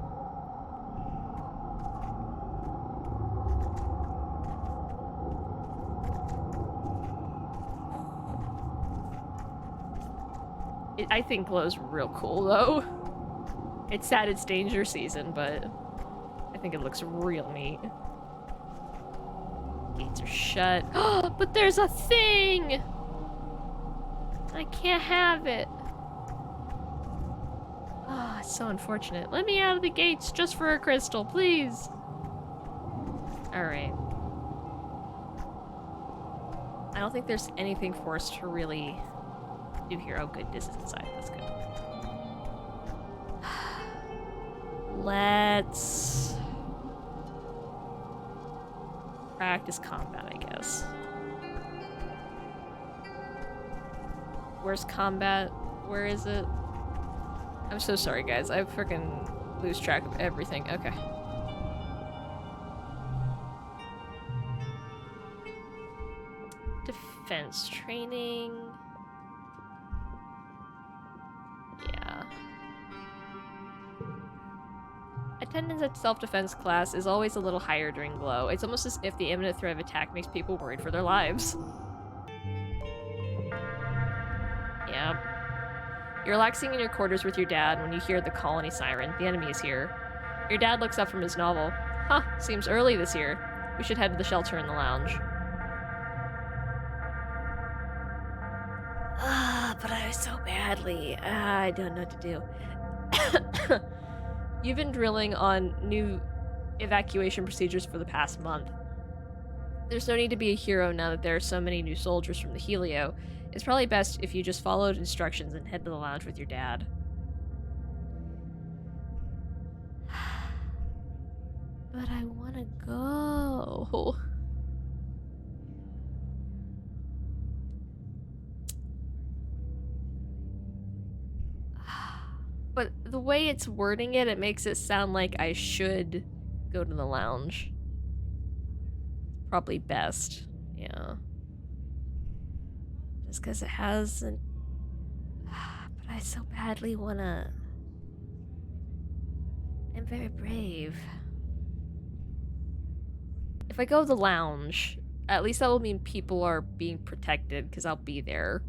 I think glow's real cool though. It's sad it's danger season, but I think it looks real neat. Gates are shut. Oh, but there's a thing! I can't have it. Ah, it's so unfortunate. Let me out of the gates just for a crystal, please. Alright. I don't think there's anything for us to really do here. Oh good, this is inside. That's good. Let's practice combat, I guess. Where's combat? Where is it? I'm so sorry, guys. I freaking lose track of everything. Okay. Defense training. Yeah. Attendance at self-defense class is always a little higher during glow. It's almost as if the imminent threat of attack makes people worried for their lives. Yep. You're relaxing in your quarters with your dad when you hear the colony siren. The enemy is here. Your dad looks up from his novel. Huh, seems early this year. We should head to the shelter in the lounge. But I I so badly. I don't know what to do. You've been drilling on new evacuation procedures for the past month. There's no need to be a hero now that there are so many new soldiers from the Helio. It's probably best if you just followed instructions and head to the lounge with your dad. But I want to go. But the way it's wording it, it makes it sound like I should go to the lounge. Probably best. Yeah. Just because it hasn't... But I so badly wanna... I'm very brave. If I go to the lounge, at least that will mean people are being protected, because I'll be there.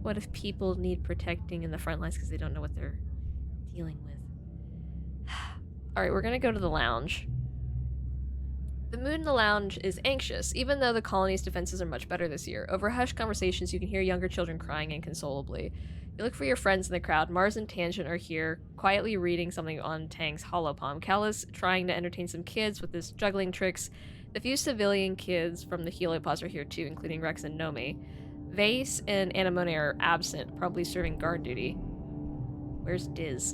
What if people need protecting in the front lines because they don't know what they're dealing with? Alright, we're gonna go to the lounge. The mood in the lounge is anxious, even though the colony's defenses are much better this year. Over hushed conversations, you can hear younger children crying inconsolably. You look for your friends in the crowd. Mars and Tangent are here, quietly reading something on Tang's holopalm. Cal is trying to entertain some kids with his juggling tricks. The few civilian kids from the heliopause are here too, including Rex and Nomi. Vase and Anemone are absent, probably serving guard duty. Where's Diz?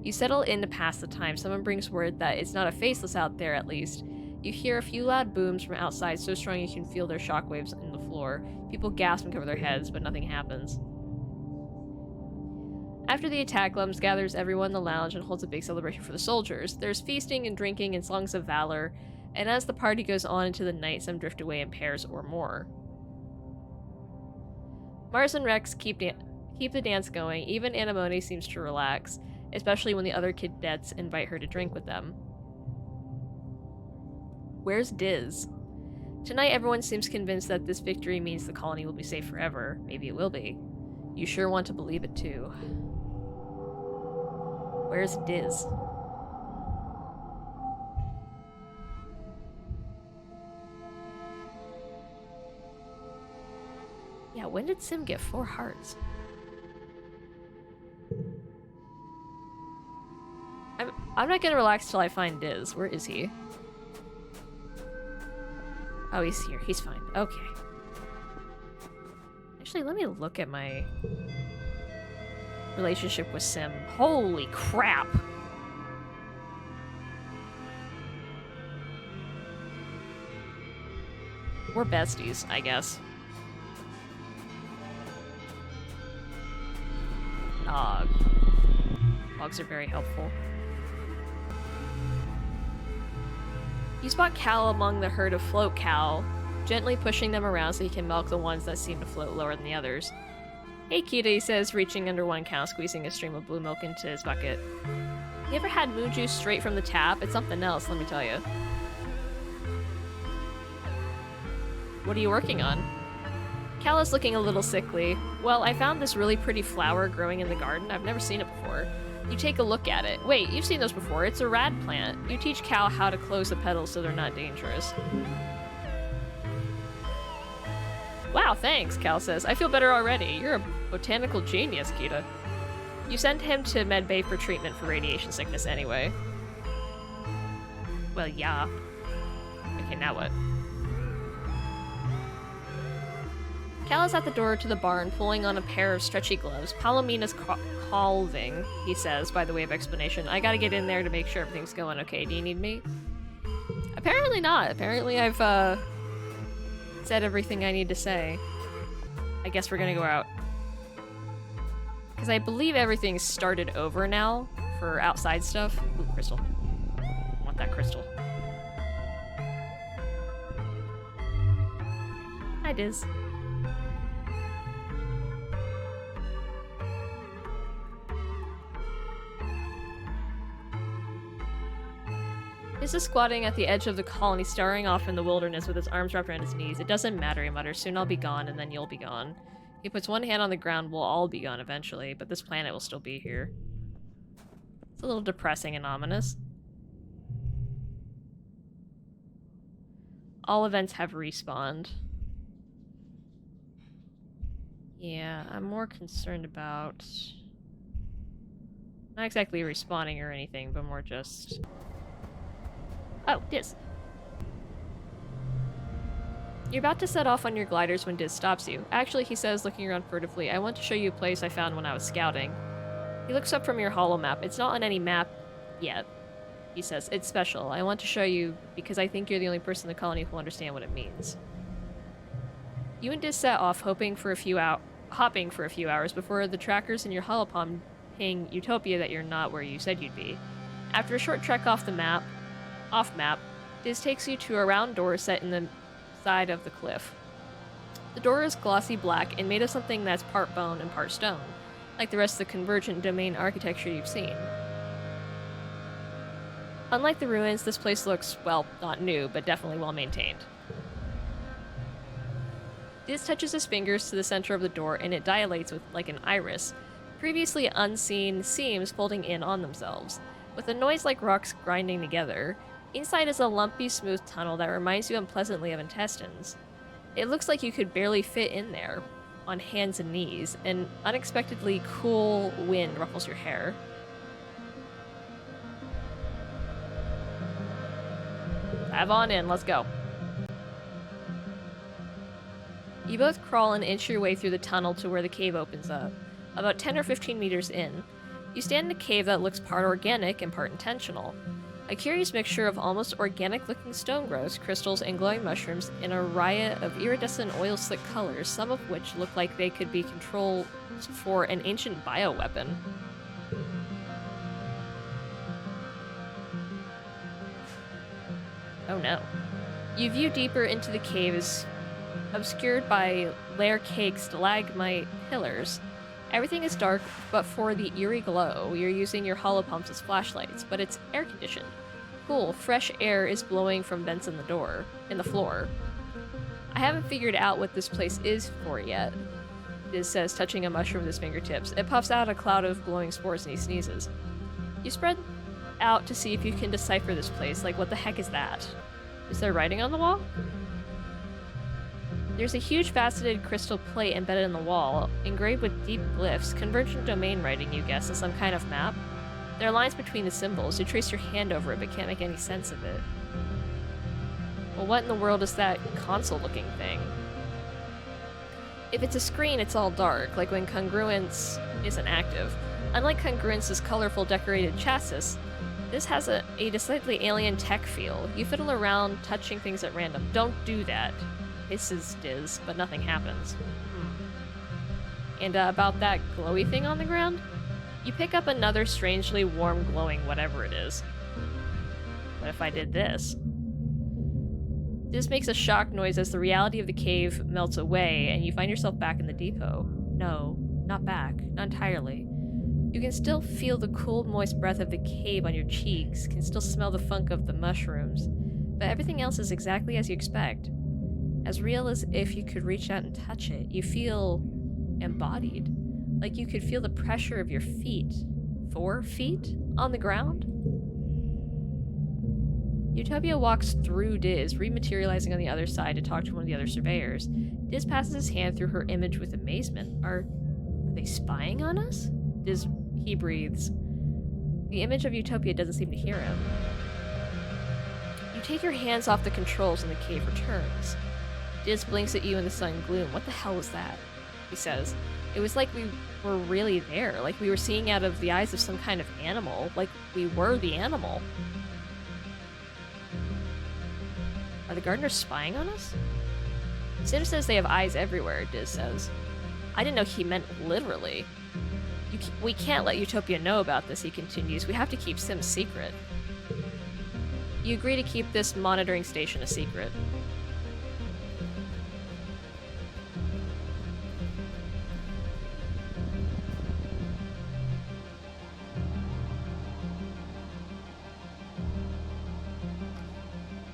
You settle in to pass the time. Someone brings word that it's not a faceless out there, at least. You hear a few loud booms from outside, so strong you can feel their shockwaves in the floor. People gasp and cover their heads, but nothing happens. After the attack, Lums gathers everyone in the lounge and holds a big celebration for the soldiers. There's feasting and drinking and songs of valor, and as the party goes on into the night, some drift away in pairs or more. Mars and Rex keep the dance going. Even Anemone seems to relax, especially when the other cadets invite her to drink with them. Where's Diz? Tonight, everyone seems convinced that this victory means the colony will be safe forever. Maybe it will be. You sure want to believe it, too. Where's Diz? Yeah, when did Sim get 4 hearts? I'm not gonna relax till I find Diz. Where is he? Oh, he's here. He's fine. Okay. Actually, let me look at my relationship with Sim. Holy crap! We're besties, I guess. Dog. Dogs are very helpful. You spot Cal among the herd of float cow, gently pushing them around so he can milk the ones that seem to float lower than the others. Hey, Kita, he says, reaching under one cow, squeezing a stream of blue milk into his bucket. You ever had moon juice straight from the tap? It's something else, let me tell you. What are you working on? Cal is looking a little sickly. Well, I found this really pretty flower growing in the garden. I've never seen it before. You take a look at it. Wait, you've seen those before. It's a rad plant. You teach Cal how to close the petals so they're not dangerous. Wow, thanks, Cal says. I feel better already. You're a botanical genius, Kita. You send him to medbay for treatment for radiation sickness anyway. Well, yeah. Okay, now what? Cal is at the door to the barn, pulling on a pair of stretchy gloves. Palomina's calving, he says, by the way of explanation. I gotta get in there to make sure everything's going okay. Do you need me? Apparently not. Apparently I've, said everything I need to say. I guess we're gonna go out. Because I believe everything's started over now for outside stuff. Ooh, crystal. I want that crystal. Hi, Diz. Diz is squatting at the edge of the colony, staring off in the wilderness with his arms wrapped around his knees. It doesn't matter, he mutters. Soon I'll be gone, and then you'll be gone. He puts one hand on the ground. We'll all be gone eventually, but this planet will still be here. It's a little depressing and ominous. All events have respawned. Yeah, I'm more concerned about... Not exactly respawning or anything, but more just... Oh, Diz. You're about to set off on your gliders when Diz stops you. Actually, he says, looking around furtively, I want to show you a place I found when I was scouting. He looks up from your holo map. It's not on any map yet. He says, it's special. I want to show you because I think you're the only person in the colony who will understand what it means. You and Diz set off, hopping for a few hours before the trackers in your holopalm ping Utopia that you're not where you said you'd be. After a short trek off map, Diz takes you to a round door set in the side of the cliff. The door is glossy black and made of something that's part bone and part stone, like the rest of the convergent domain architecture you've seen. Unlike the ruins, this place looks, well, not new, but definitely well maintained. Diz touches his fingers to the center of the door and it dilates with like an iris, previously unseen seams folding in on themselves, with a noise like rocks grinding together. Inside is a lumpy, smooth tunnel that reminds you unpleasantly of intestines. It looks like you could barely fit in there, on hands and knees, and unexpectedly cool wind ruffles your hair. Dive on in, let's go. You both crawl and inch your way through the tunnel to where the cave opens up, about 10 or 15 meters in. You stand in a cave that looks part organic and part intentional. A curious mixture of almost organic-looking stone growths, crystals, and glowing mushrooms in a riot of iridescent oil-slick colors, some of which look like they could be controls for an ancient bioweapon. Oh no. You view deeper into the caves, obscured by layer-caked stalagmite pillars. Everything is dark, but for the eerie glow, you're using your holopumps as flashlights, but it's air-conditioned. Cool, fresh air is blowing from vents in the floor. I haven't figured out what this place is for yet, Diz says, touching a mushroom with his fingertips. It puffs out a cloud of glowing spores and he sneezes. You spread out to see if you can decipher this place, like what the heck is that? Is there writing on the wall? There's a huge faceted crystal plate embedded in the wall, engraved with deep glyphs, convergent domain writing, you guess, in some kind of map. There are lines between the symbols. You trace your hand over it, but can't make any sense of it. Well, what in the world is that console-looking thing? If it's a screen, it's all dark, like when congruence isn't active. Unlike congruence's colorful, decorated chassis, this has a decidedly alien tech feel. You fiddle around, touching things at random. Don't do that. Hisses Diz, but nothing happens. And about that glowy thing on the ground? You pick up another strangely warm, glowing whatever it is. What if I did this? Diz makes a shocked noise as the reality of the cave melts away, and you find yourself back in the depot. No, not back. Not entirely. You can still feel the cool, moist breath of the cave on your cheeks, can still smell the funk of the mushrooms, but everything else is exactly as you expect. As real as if you could reach out and touch it. You feel embodied. Like you could feel the pressure of your feet. 4 feet? On the ground? Utopia walks through Diz, rematerializing on the other side to talk to one of the other surveyors. Diz passes his hand through her image with amazement. Are they spying on us? He breathes. The image of Utopia doesn't seem to hear him. You take your hands off the controls and the cave returns. Diz blinks at you in the sun gloom. What the hell was that? He says. It was like we were really there, like we were seeing out of the eyes of some kind of animal, like we were the animal. Are the gardeners spying on us? Sim says they have eyes everywhere, Diz says. I didn't know he meant literally. We can't let Utopia know about this, he continues. We have to keep Sim's secret. You agree to keep this monitoring station a secret.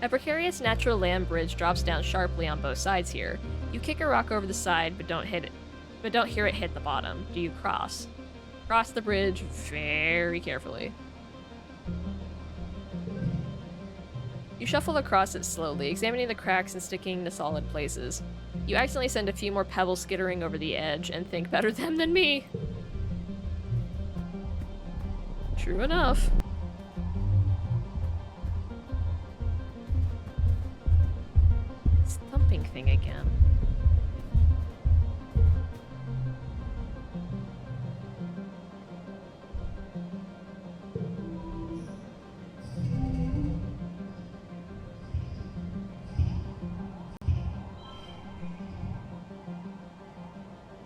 A precarious natural land bridge drops down sharply on both sides here. You kick a rock over the side, but don't hear it hit the bottom. Do you cross? Cross the bridge very carefully. You shuffle across it slowly, examining the cracks and sticking to solid places. You accidentally send a few more pebbles skittering over the edge and think better them than me. True enough. This thumping thing again.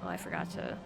Oh, I forgot to...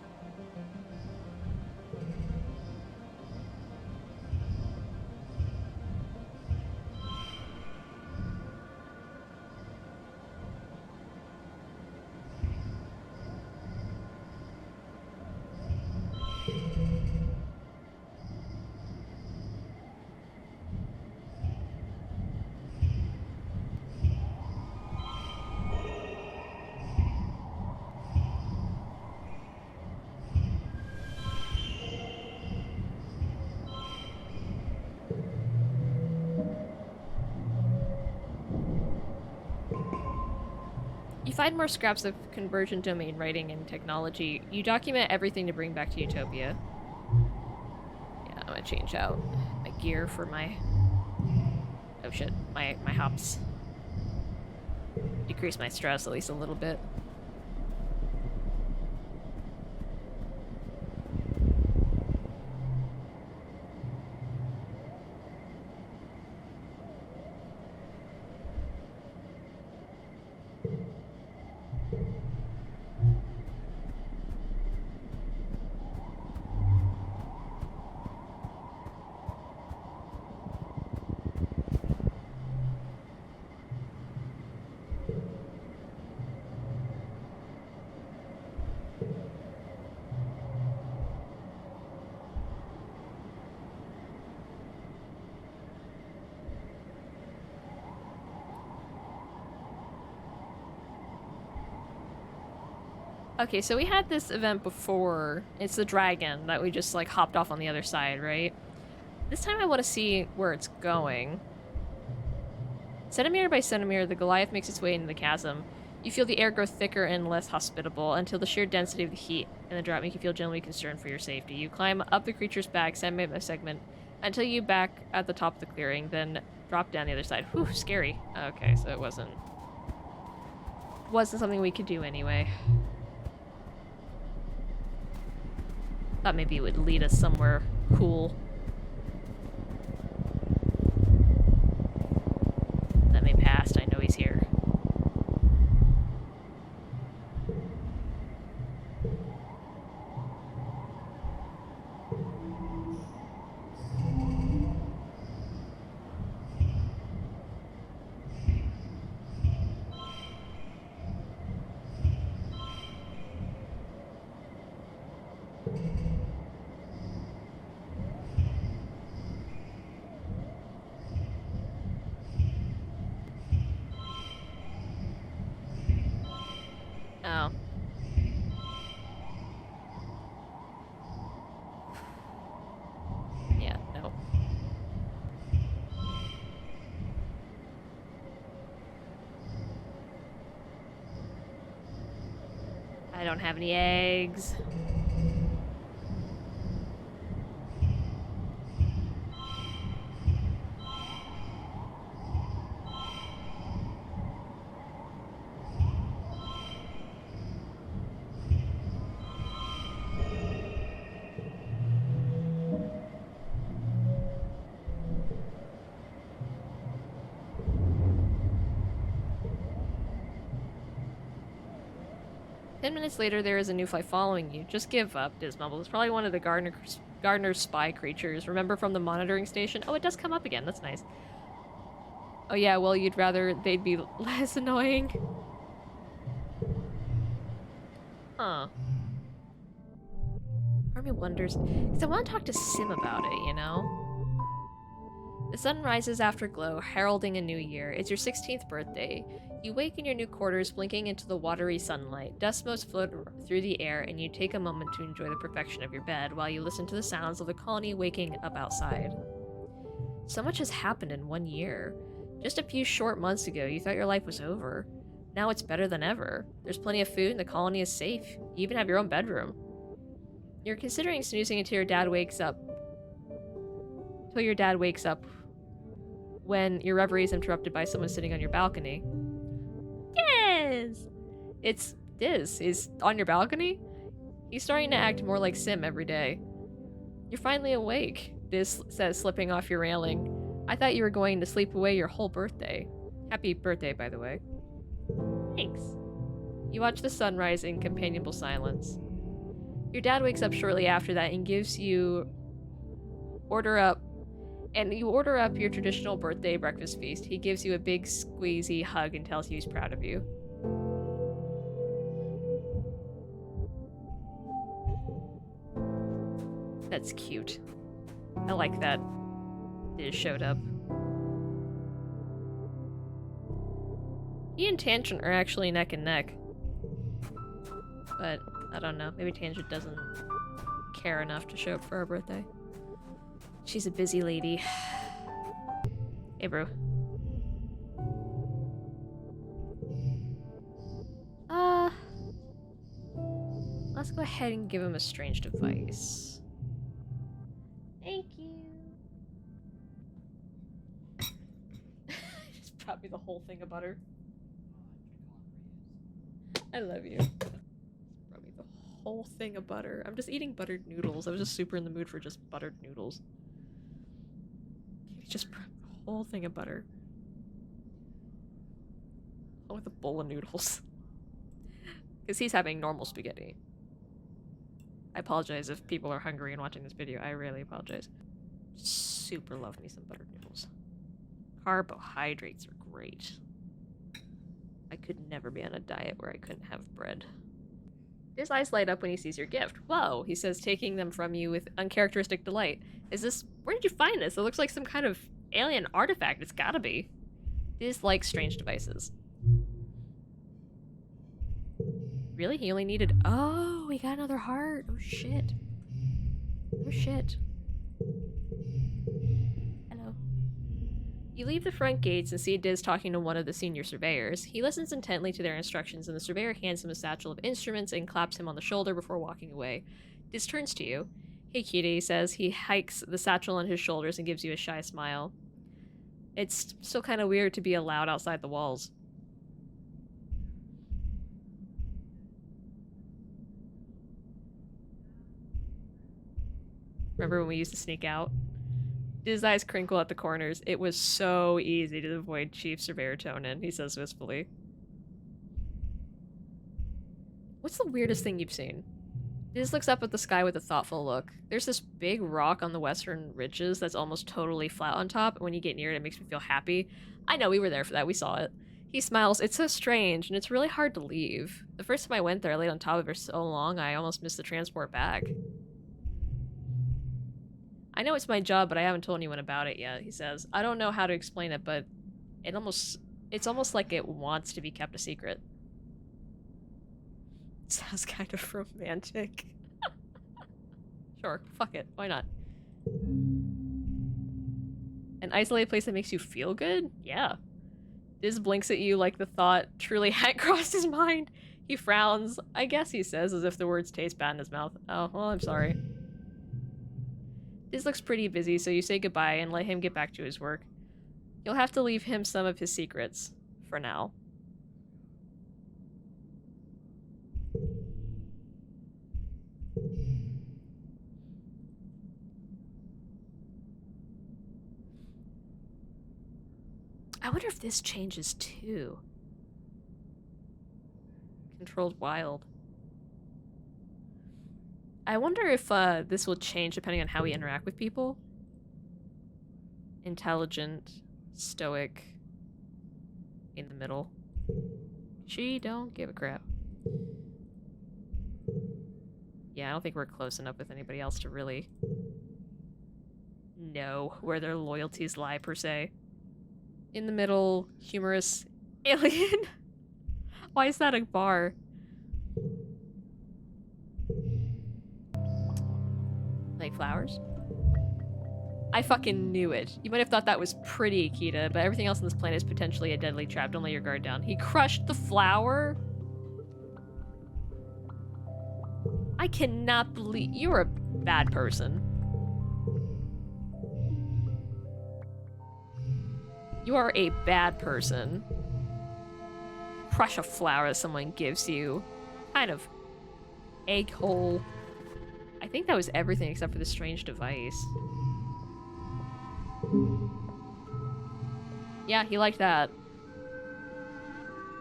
You find more scraps of convergent domain writing and technology. You document everything to bring back to Utopia. Yeah, I'm gonna change out my gear for my... Oh shit, my hops. Decrease my stress at least a little bit. Okay, so we had this event before. It's the dragon that we just, like, hopped off on the other side, right? This time I want to see where it's going. Centimeter by centimeter, the Goliath makes its way into the chasm. You feel the air grow thicker and less hospitable until the sheer density of the heat and the drought make you feel genuinely concerned for your safety. You climb up the creature's back segment by segment until you back at the top of the clearing, then drop down the other side. Whew, scary. Okay, so it wasn't something we could do anyway. Thought maybe it would lead us somewhere cool. Let me past, I know he's here. Oh. Yeah, no. I don't have any eggs. 10 minutes later, there is a new fly following you. Just give up, Dismumble. It's probably one of the gardener's spy creatures. Remember from the monitoring station? Oh, it does come up again. That's nice. Oh yeah, well, you'd rather they'd be less annoying. Huh. Part of me wonders, because I want to talk to Sim about it, you know? The sun rises after glow, heralding a new year. It's your 16th birthday. You wake in your new quarters, blinking into the watery sunlight. Dust motes float through the air, and you take a moment to enjoy the perfection of your bed while you listen to the sounds of the colony waking up outside. So much has happened in 1 year. Just a few short months ago, you thought your life was over. Now it's better than ever. There's plenty of food and the colony is safe. You even have your own bedroom. You're considering snoozing until your dad wakes up. Until your dad wakes up when your reverie is interrupted by someone sitting on your balcony. Yes! It's Diz. He's on your balcony? He's starting to act more like Sim every day. You're finally awake, Diz says, slipping off your railing. I thought you were going to sleep away your whole birthday. Happy birthday, by the way. Thanks. You watch the sun rise in companionable silence. Your dad wakes up shortly after that and gives you order up your traditional birthday breakfast feast. He gives you a big squeezy hug and tells you he's proud of you. That's cute. I like that Diz showed up. He and Tangent are actually neck and neck. But, I don't know. Maybe Tangent doesn't care enough to show up for her birthday. She's a busy lady. Hey, bro. Let's go ahead and give him a strange device. Thank you. Just brought me the whole thing of butter. I love you. Brought me the whole thing of butter. I'm just eating buttered noodles. I was just super in the mood for just buttered noodles. He just brought the whole thing of butter. Oh, with a bowl of noodles. Because he's having normal spaghetti. I apologize if people are hungry and watching this video. I really apologize. Super love me some buttered noodles. Carbohydrates are great. I could never be on a diet where I couldn't have bread. His eyes light up when he sees your gift. Whoa, he says, taking them from you with uncharacteristic delight. Where did you find this? It looks like some kind of alien artifact. It's gotta be. Diz likes strange devices. Really? He only needed... Oh, he got another heart. Oh, shit. Oh, shit. Hello. You leave the front gates and see Diz talking to one of the senior surveyors. He listens intently to their instructions, and the surveyor hands him a satchel of instruments and claps him on the shoulder before walking away. Diz turns to you. Hey, cutie, he says. He hikes the satchel on his shoulders and gives you a shy smile. It's still kind of weird to be allowed outside the walls. Remember when we used to sneak out? His eyes crinkle at the corners. It was so easy to avoid Chief Surveyor Tonin, he says wistfully. What's the weirdest thing you've seen? Diz looks up at the sky with a thoughtful look. There's this big rock on the western ridges that's almost totally flat on top, and when you get near it, it makes me feel happy. I know, we were there for that, we saw it. He smiles. It's so strange, and it's really hard to leave. The first time I went there, I laid on top of it for so long, I almost missed the transport back. I know it's my job, but I haven't told anyone about it yet, he says. I don't know how to explain it, but it's almost like it wants to be kept a secret. Sounds kind of romantic. Sure, fuck it, why not? An isolated place that makes you feel good? Yeah. Diz blinks at you like the thought truly hadn't crossed his mind. He frowns, I guess he says, as if the words taste bad in his mouth. Oh, well, I'm sorry. Diz looks pretty busy, so you say goodbye and let him get back to his work. You'll have to leave him some of his secrets, for now. I wonder if this changes too. Controlled wild. I wonder if this will change depending on how we interact with people. Intelligent, stoic, in the middle. She don't give a crap. Yeah, I don't think we're close enough with anybody else to really know where their loyalties lie, per se. In the middle, humorous, alien. Why is that a bar? Like flowers? I fucking knew it. You might have thought that was pretty, Kita, but everything else on this planet is potentially a deadly trap. Don't let your guard down. He crushed the flower? I cannot believe... You're a bad person. You are a bad person. Crush a flower that someone gives you. Kind of egg-hole. I think that was everything except for the strange device. Yeah, he liked that.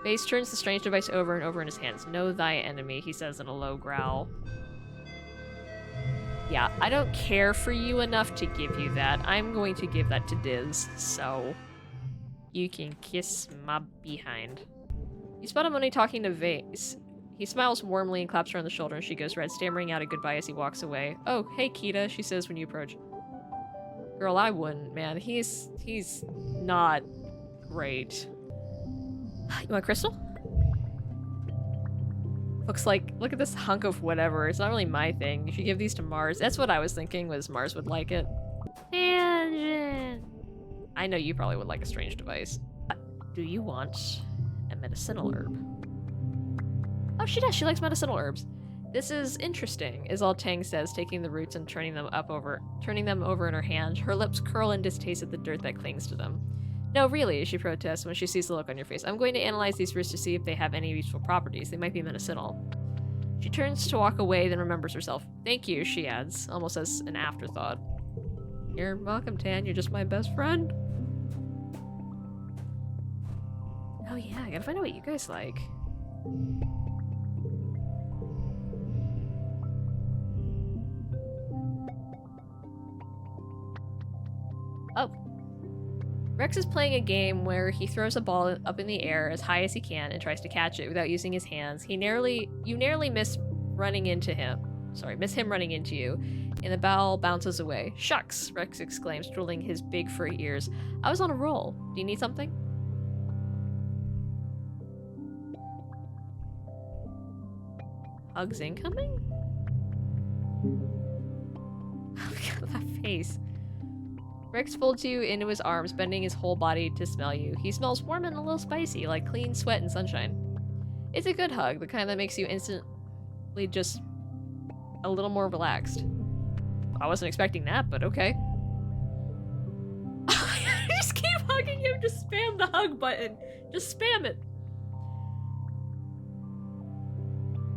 Base turns the strange device over and over in his hands. Know thy enemy, he says in a low growl. Yeah, I don't care for you enough to give you that. I'm going to give that to Diz, so... You can kiss my behind. You spot him only talking to Vase. He smiles warmly and claps her on the shoulder and she goes red, stammering out a goodbye as he walks away. Oh, hey Kita, she says when you approach. Girl, I wouldn't, man. He's not great. You want crystal? Looks like, look at this hunk of whatever. It's not really my thing. You should give these to Mars. That's what I was thinking, was Mars would like it. Tangent. I know you probably would like a strange device. Do you want a medicinal herb? Oh, she does. She likes medicinal herbs. This is interesting, is all Tang says, taking the roots and turning them over in her hand. Her lips curl in distaste at the dirt that clings to them. No, really, she protests when she sees the look on your face. I'm going to analyze these roots to see if they have any useful properties. They might be medicinal. She turns to walk away, then remembers herself. Thank you, she adds, almost as an afterthought. You're welcome, Tan. You're just my best friend. Oh yeah, I gotta find out what you guys like. Oh. Rex is playing a game where he throws a ball up in the air as high as he can and tries to catch it without using his hands. You narrowly miss him running into you, and the ball bounces away. Shucks, Rex exclaims, twiddling his big furry ears. I was on a roll. Do you need something? Hugs incoming? Look at that face. Rex folds you into his arms, bending his whole body to smell you. He smells warm and a little spicy, like clean sweat and sunshine. It's a good hug, the kind that makes you instantly just a little more relaxed. I wasn't expecting that, but okay. Just keep hugging him, just spam the hug button. Just spam it.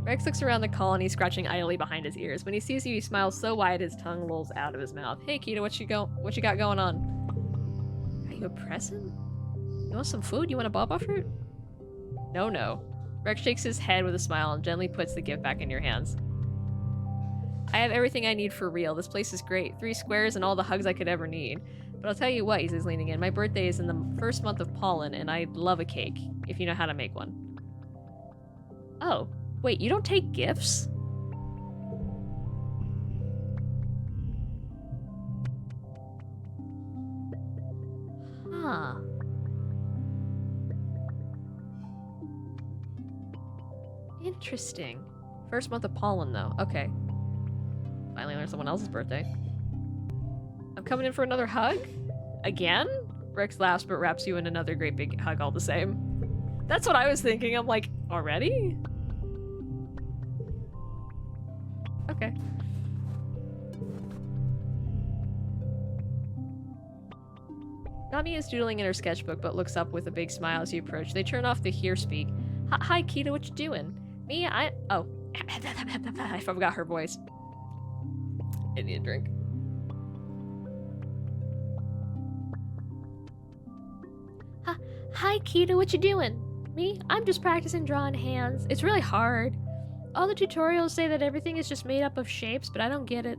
Rex looks around the colony, scratching idly behind his ears. When he sees you, he smiles so wide his tongue lolls out of his mouth. Hey, Kita, what you got going on? Are you a present? You want some food? You want a baba fruit? No. Rex shakes his head with a smile and gently puts the gift back in your hands. I have everything I need for real. This place is great. 3 squares and all the hugs I could ever need. But I'll tell you what, he says, leaning in. My birthday is in the first month of pollen, and I'd love a cake, if you know how to make one. Oh. Wait, you don't take gifts? Huh. Interesting. First month of pollen, though. Okay. Finally learned someone else's birthday. I'm coming in for another hug? Again? Rex laughs but wraps you in another great big hug all the same. That's what I was thinking. I'm like, already? Okay. Nami is doodling in her sketchbook but looks up with a big smile as you approach. They turn off the here speak. Hi, Kita, what you doing? Me? Oh. I forgot her voice. I need a drink. Hi, Kita, what you doing? Me? I'm just practicing drawing hands. It's really hard. All the tutorials say that everything is just made up of shapes, but I don't get it.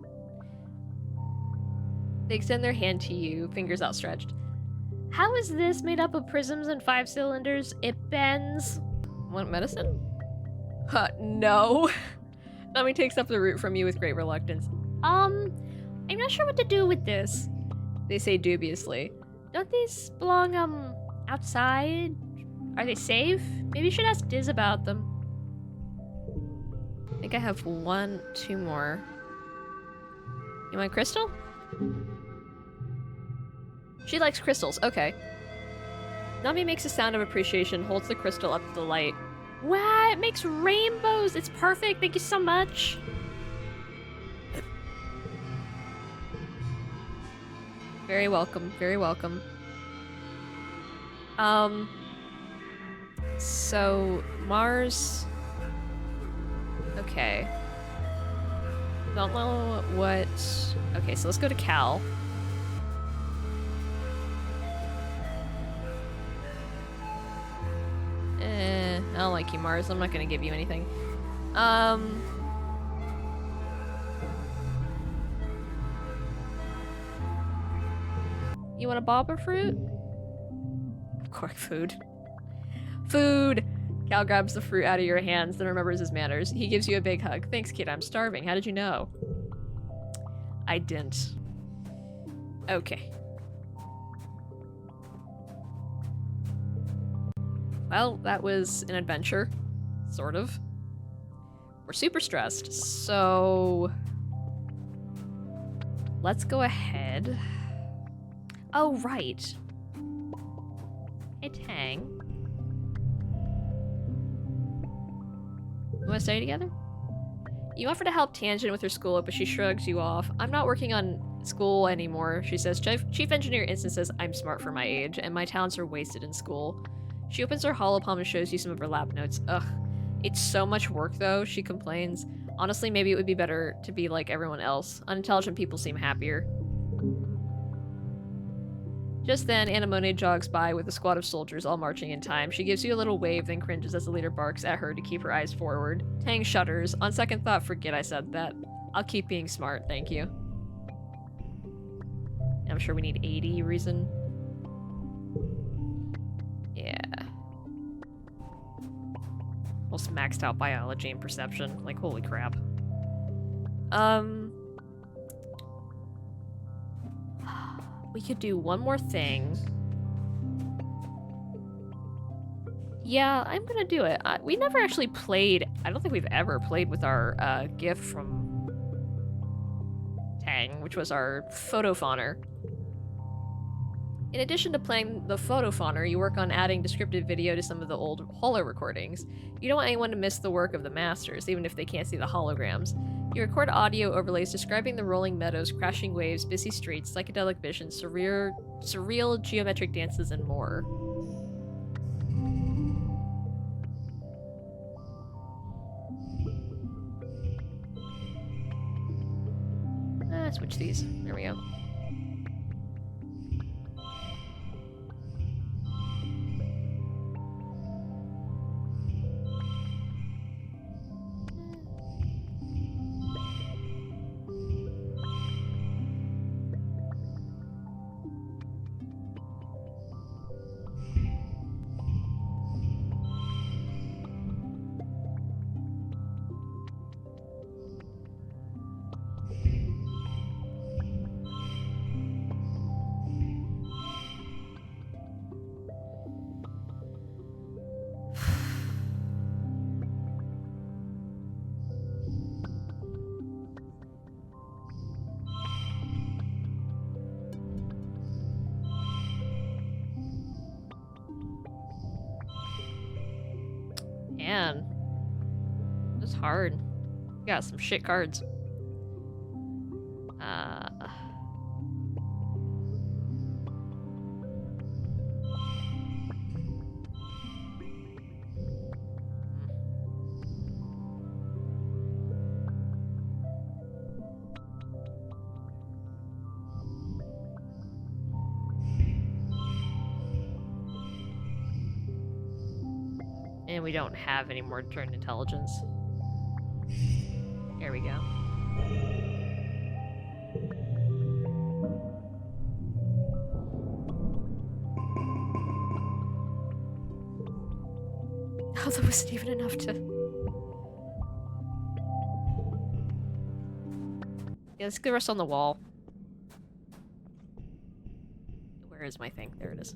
They extend their hand to you, fingers outstretched. How is this made up of prisms and 5 cylinders? It bends. Want medicine? No. Nami takes up the root from you with great reluctance. I'm not sure what to do with this. They say dubiously. Don't these belong, outside? Are they safe? Maybe you should ask Diz about them. I think I have 1, 2 more. You want crystal? She likes crystals. Okay. Nami makes a sound of appreciation, holds the crystal up to the light. Wow, it makes rainbows! It's perfect! Thank you so much! Very welcome, very welcome. So, Mars... Okay. Don't know what... Okay, so let's go to Cal. I don't like you, Mars. I'm not gonna give you anything. You want a baba fruit? Of course, food. Food! Cal grabs the fruit out of your hands, then remembers his manners. He gives you a big hug. Thanks, kid. I'm starving. How did you know? I didn't. Okay. Well, that was an adventure. Sort of. We're super stressed, so... Let's go ahead. Oh, right. Hey, Tang. We want to study together? You offer to help Tangent with her schoolwork, but she shrugs you off. I'm not working on school anymore, she says. Chief Engineer Instant says I'm smart for my age, and my talents are wasted in school. She opens her holopalm and shows you some of her lab notes. Ugh. It's so much work, though, she complains. Honestly, maybe it would be better to be like everyone else. Unintelligent people seem happier. Just then, Anemone jogs by with a squad of soldiers all marching in time. She gives you a little wave, then cringes as the leader barks at her to keep her eyes forward. Tang shudders. On second thought, forget I said that. I'll keep being smart, thank you. I'm sure we need 80 reason. Yeah. Almost maxed out biology and perception. Like, holy crap. We could do one more thing. Yeah, I'm gonna do it. We never actually played... I don't think we've ever played with our gift from Tang, which was our photophoner. In addition to playing the photophoner, you work on adding descriptive video to some of the old holo recordings. You don't want anyone to miss the work of the masters, even if they can't see the holograms. You record audio overlays describing the rolling meadows, crashing waves, busy streets, psychedelic visions, surreal geometric dances, and more. Switch these. There we go. Man, it's hard. Got some shit cards. And we don't have any more turned intelligence. There we go. Oh, that wasn't even enough to... Yeah, let's get the rest on the wall. Where is my thing? There it is.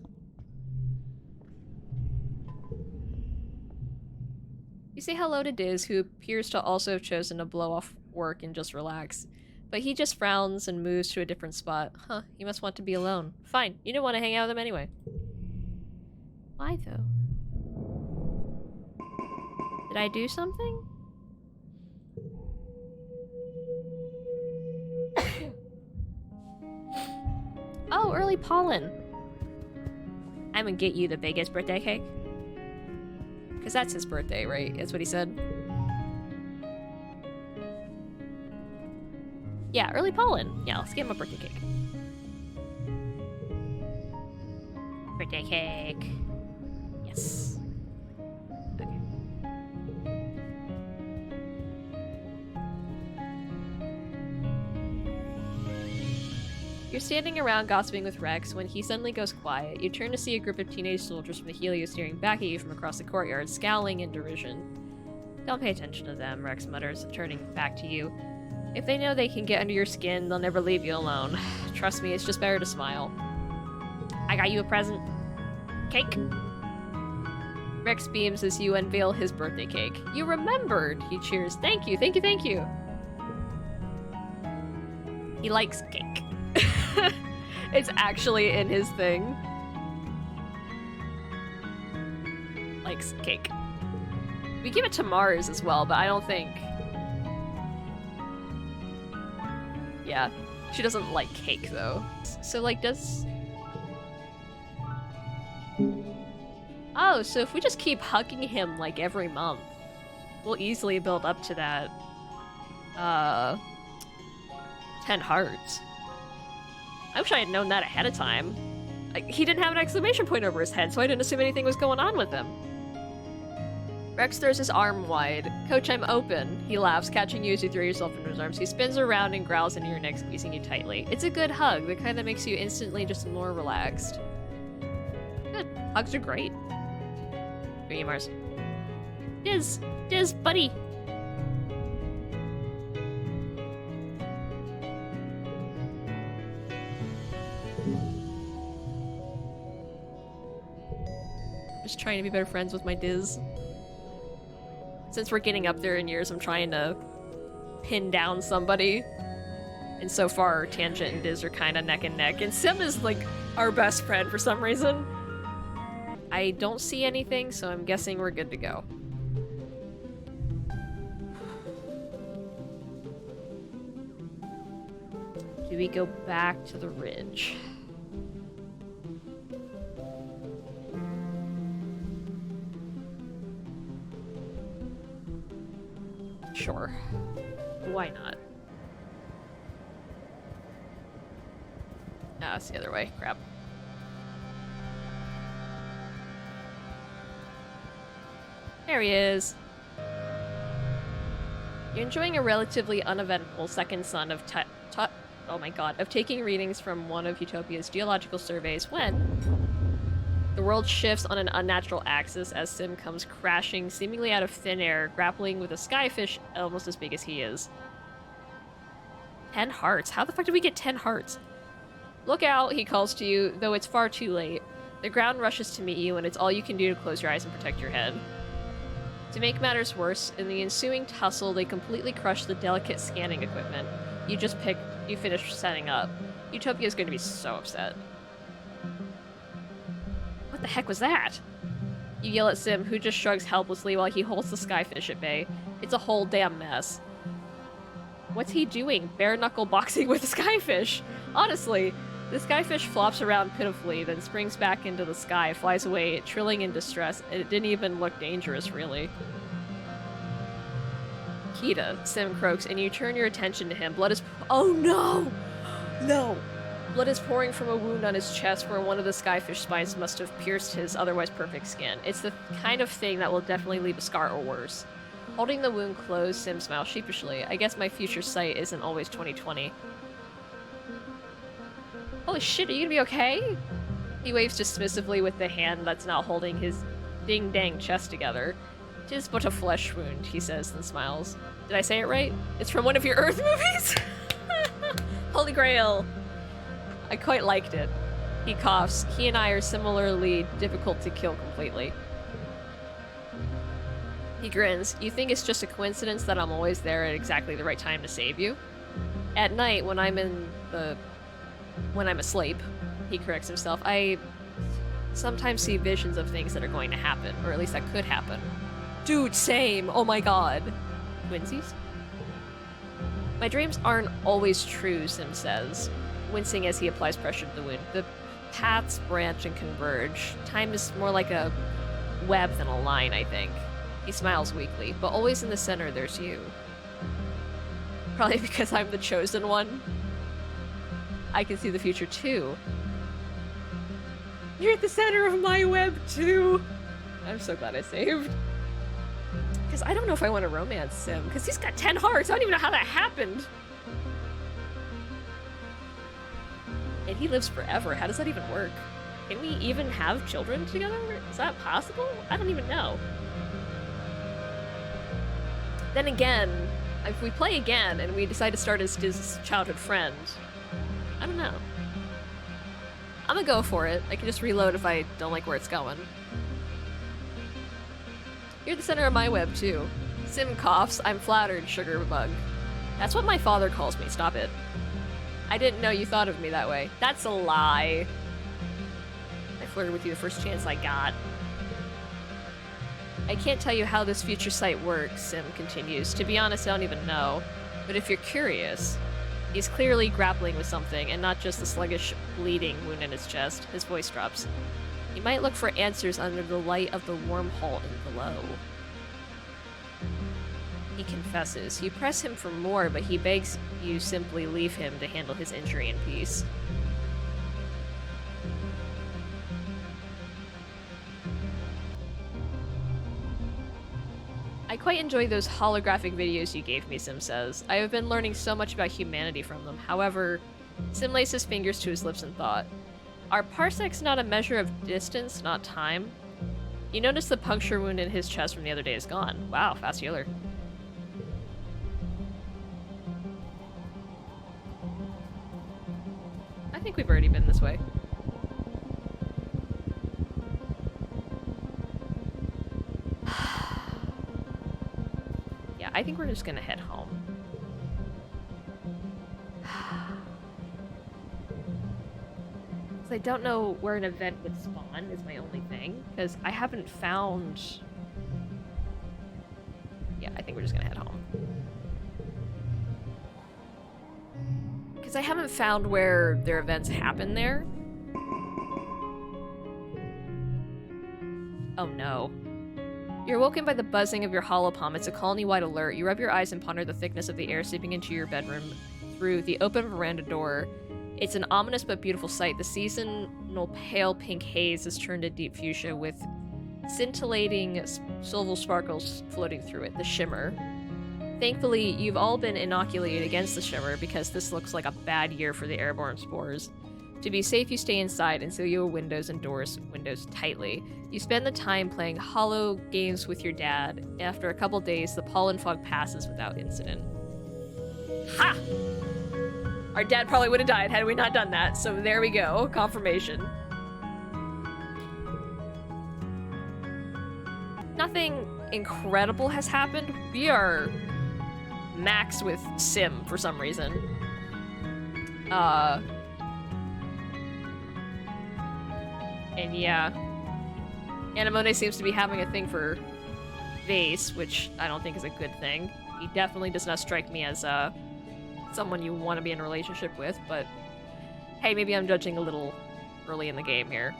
You say hello to Diz, who appears to also have chosen to blow off work and just relax. But he just frowns and moves to a different spot. Huh, he must want to be alone. Fine, you didn't want to hang out with him anyway. Why, though? Did I do something? Oh, early pollen. I'm gonna get you the biggest birthday cake. Because that's his birthday, right? That's what he said. Yeah, early pollen. Yeah, let's get him a birthday cake. Birthday cake. Yes. Okay. You're standing around gossiping with Rex when he suddenly goes quiet. You turn to see a group of teenage soldiers from the Helio staring back at you from across the courtyard, scowling in derision. Don't pay attention to them, Rex mutters, turning back to you. If they know they can get under your skin, they'll never leave you alone. Trust me, it's just better to smile. I got you a present. Cake. Rex beams as you unveil his birthday cake. You remembered! He cheers. Thank you, thank you, thank you. He likes cake. It's actually in his thing. Likes cake. We give it to Mars as well, but I don't think... Yeah, she doesn't like cake, though. So, like, does... Oh, so if we just keep hugging him, like, every month, we'll easily build up to that, 10 hearts. I wish I had known that ahead of time. Like, he didn't have an exclamation point over his head, so I didn't assume anything was going on with him. Rex throws his arm wide. Coach, I'm open. He laughs, catching you as you throw yourself into his arms. He spins around and growls into your neck, squeezing you tightly. It's a good hug, the kind that makes you instantly just more relaxed. Good. Hugs are great. Who are you, Mars? Diz, buddy. Just trying to be better friends with my Diz. Since we're getting up there in years, I'm trying to pin down somebody. And so far, Tangent and Diz are kind of neck and neck. And Sim is, like, our best friend for some reason. I don't see anything, so I'm guessing we're good to go. Do we go back to the ridge? Sure. Why not? Ah, it's the other way. Crap. There he is. You're enjoying a relatively uneventful second son of oh my god, of taking readings from one of Utopia's geological surveys when the world shifts on an unnatural axis as Sim comes crashing seemingly out of thin air, grappling with a skyfish almost as big as he is. 10 hearts? How the fuck did we get 10 hearts? Look out, he calls to you, though it's far too late. The ground rushes to meet you, and it's all you can do to close your eyes and protect your head. To make matters worse, in the ensuing tussle, they completely crush the delicate scanning equipment you finished setting up. Utopia's going to be so upset. What the heck was that? You yell at Sim, who just shrugs helplessly while he holds the skyfish at bay. It's a whole damn mess. What's he doing? Bare-knuckle boxing with the skyfish? Honestly, the skyfish flops around pitifully, then springs back into the sky, flies away, trilling in distress. It didn't even look dangerous, really. Kita, Sim croaks, and you turn your attention to him. Blood is... Oh no! No! Blood is pouring from a wound on his chest where one of the skyfish spines must have pierced his otherwise perfect skin. It's the kind of thing that will definitely leave a scar or worse. Holding the wound closed, Sim smiles sheepishly. I guess my future sight isn't always 20/20. Holy shit, are you gonna be okay? He waves dismissively with the hand that's not holding his ding-dang chest together. "'Tis but a flesh wound," he says, then smiles. Did I say it right? It's from one of your Earth movies? Holy Grail! I quite liked it. He coughs. He and I are similarly difficult to kill completely. He grins. You think it's just a coincidence that I'm always there at exactly the right time to save you? At night, when I'm asleep, he corrects himself, I sometimes see visions of things that are going to happen, or at least that could happen. Dude, same! Oh my god. Twinsies? My dreams aren't always true, Sim says, wincing as he applies pressure to the wound. The paths branch and converge. Time is more like a web than a line, I think. He smiles weakly, but always in the center there's you. Probably because I'm the chosen one. I can see the future too. You're at the center of my web too! I'm so glad I saved. Because I don't know if I want to romance Sim, because he's got 10 hearts. I don't even know how that happened. And he lives forever. How does that even work? Can we even have children together? Is that possible? I don't even know. Then again, if we play again and we decide to start as his childhood friend, I don't know. I'm gonna go for it. I can just reload if I don't like where it's going. You're the center of my web, too. Sim coughs. I'm flattered, Sugarbug. That's what my father calls me. Stop it. I didn't know you thought of me that way. That's a lie. I flirted with you the first chance I got. I can't tell you how this future sight works, Sim continues. To be honest, I don't even know. But if you're curious... He's clearly grappling with something, and not just the sluggish, bleeding wound in his chest. His voice drops. You might look for answers under the light of the wormhole in below. He confesses. You press him for more, but he begs you simply leave him to handle his injury in peace. I quite enjoy those holographic videos you gave me, Sim says. I have been learning so much about humanity from them. However, Sim lays his fingers to his lips in thought. Are parsecs not a measure of distance, not time? You notice the puncture wound in his chest from the other day is gone. Wow, fast healer. I think we've already been this way. I think we're just gonna head home. So I don't know where an event would spawn is my only thing, because I haven't found... Yeah, I think we're just gonna head home. Because I haven't found where their events happen there. Oh no. You're woken by the buzzing of your holopalm. It's a colony-wide alert. You rub your eyes and ponder the thickness of the air seeping into your bedroom through the open veranda door. It's an ominous but beautiful sight. The seasonal pale pink haze has turned to deep fuchsia with scintillating silver sparkles floating through it, the shimmer. Thankfully, you've all been inoculated against the shimmer because this looks like a bad year for the airborne spores. To be safe, you stay inside and seal your windows and doors tightly. You spend the time playing hollow games with your dad. After a couple days, the pollen fog passes without incident. Ha! Our dad probably would have died had we not done that, so there we go. Confirmation. Nothing incredible has happened. We are maxed with Sim for some reason. And yeah, Anemone seems to be having a thing for Vase, which I don't think is a good thing. He definitely does not strike me as someone you want to be in a relationship with, but hey, maybe I'm judging a little early in the game here.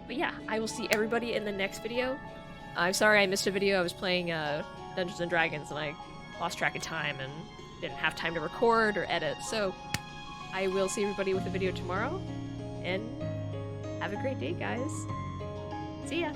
But yeah, I will see everybody in the next video. I'm sorry I missed a video. I was playing Dungeons & Dragons and I lost track of time and didn't have time to record or edit, so I will see everybody with a video tomorrow, and have a great day, guys. See ya!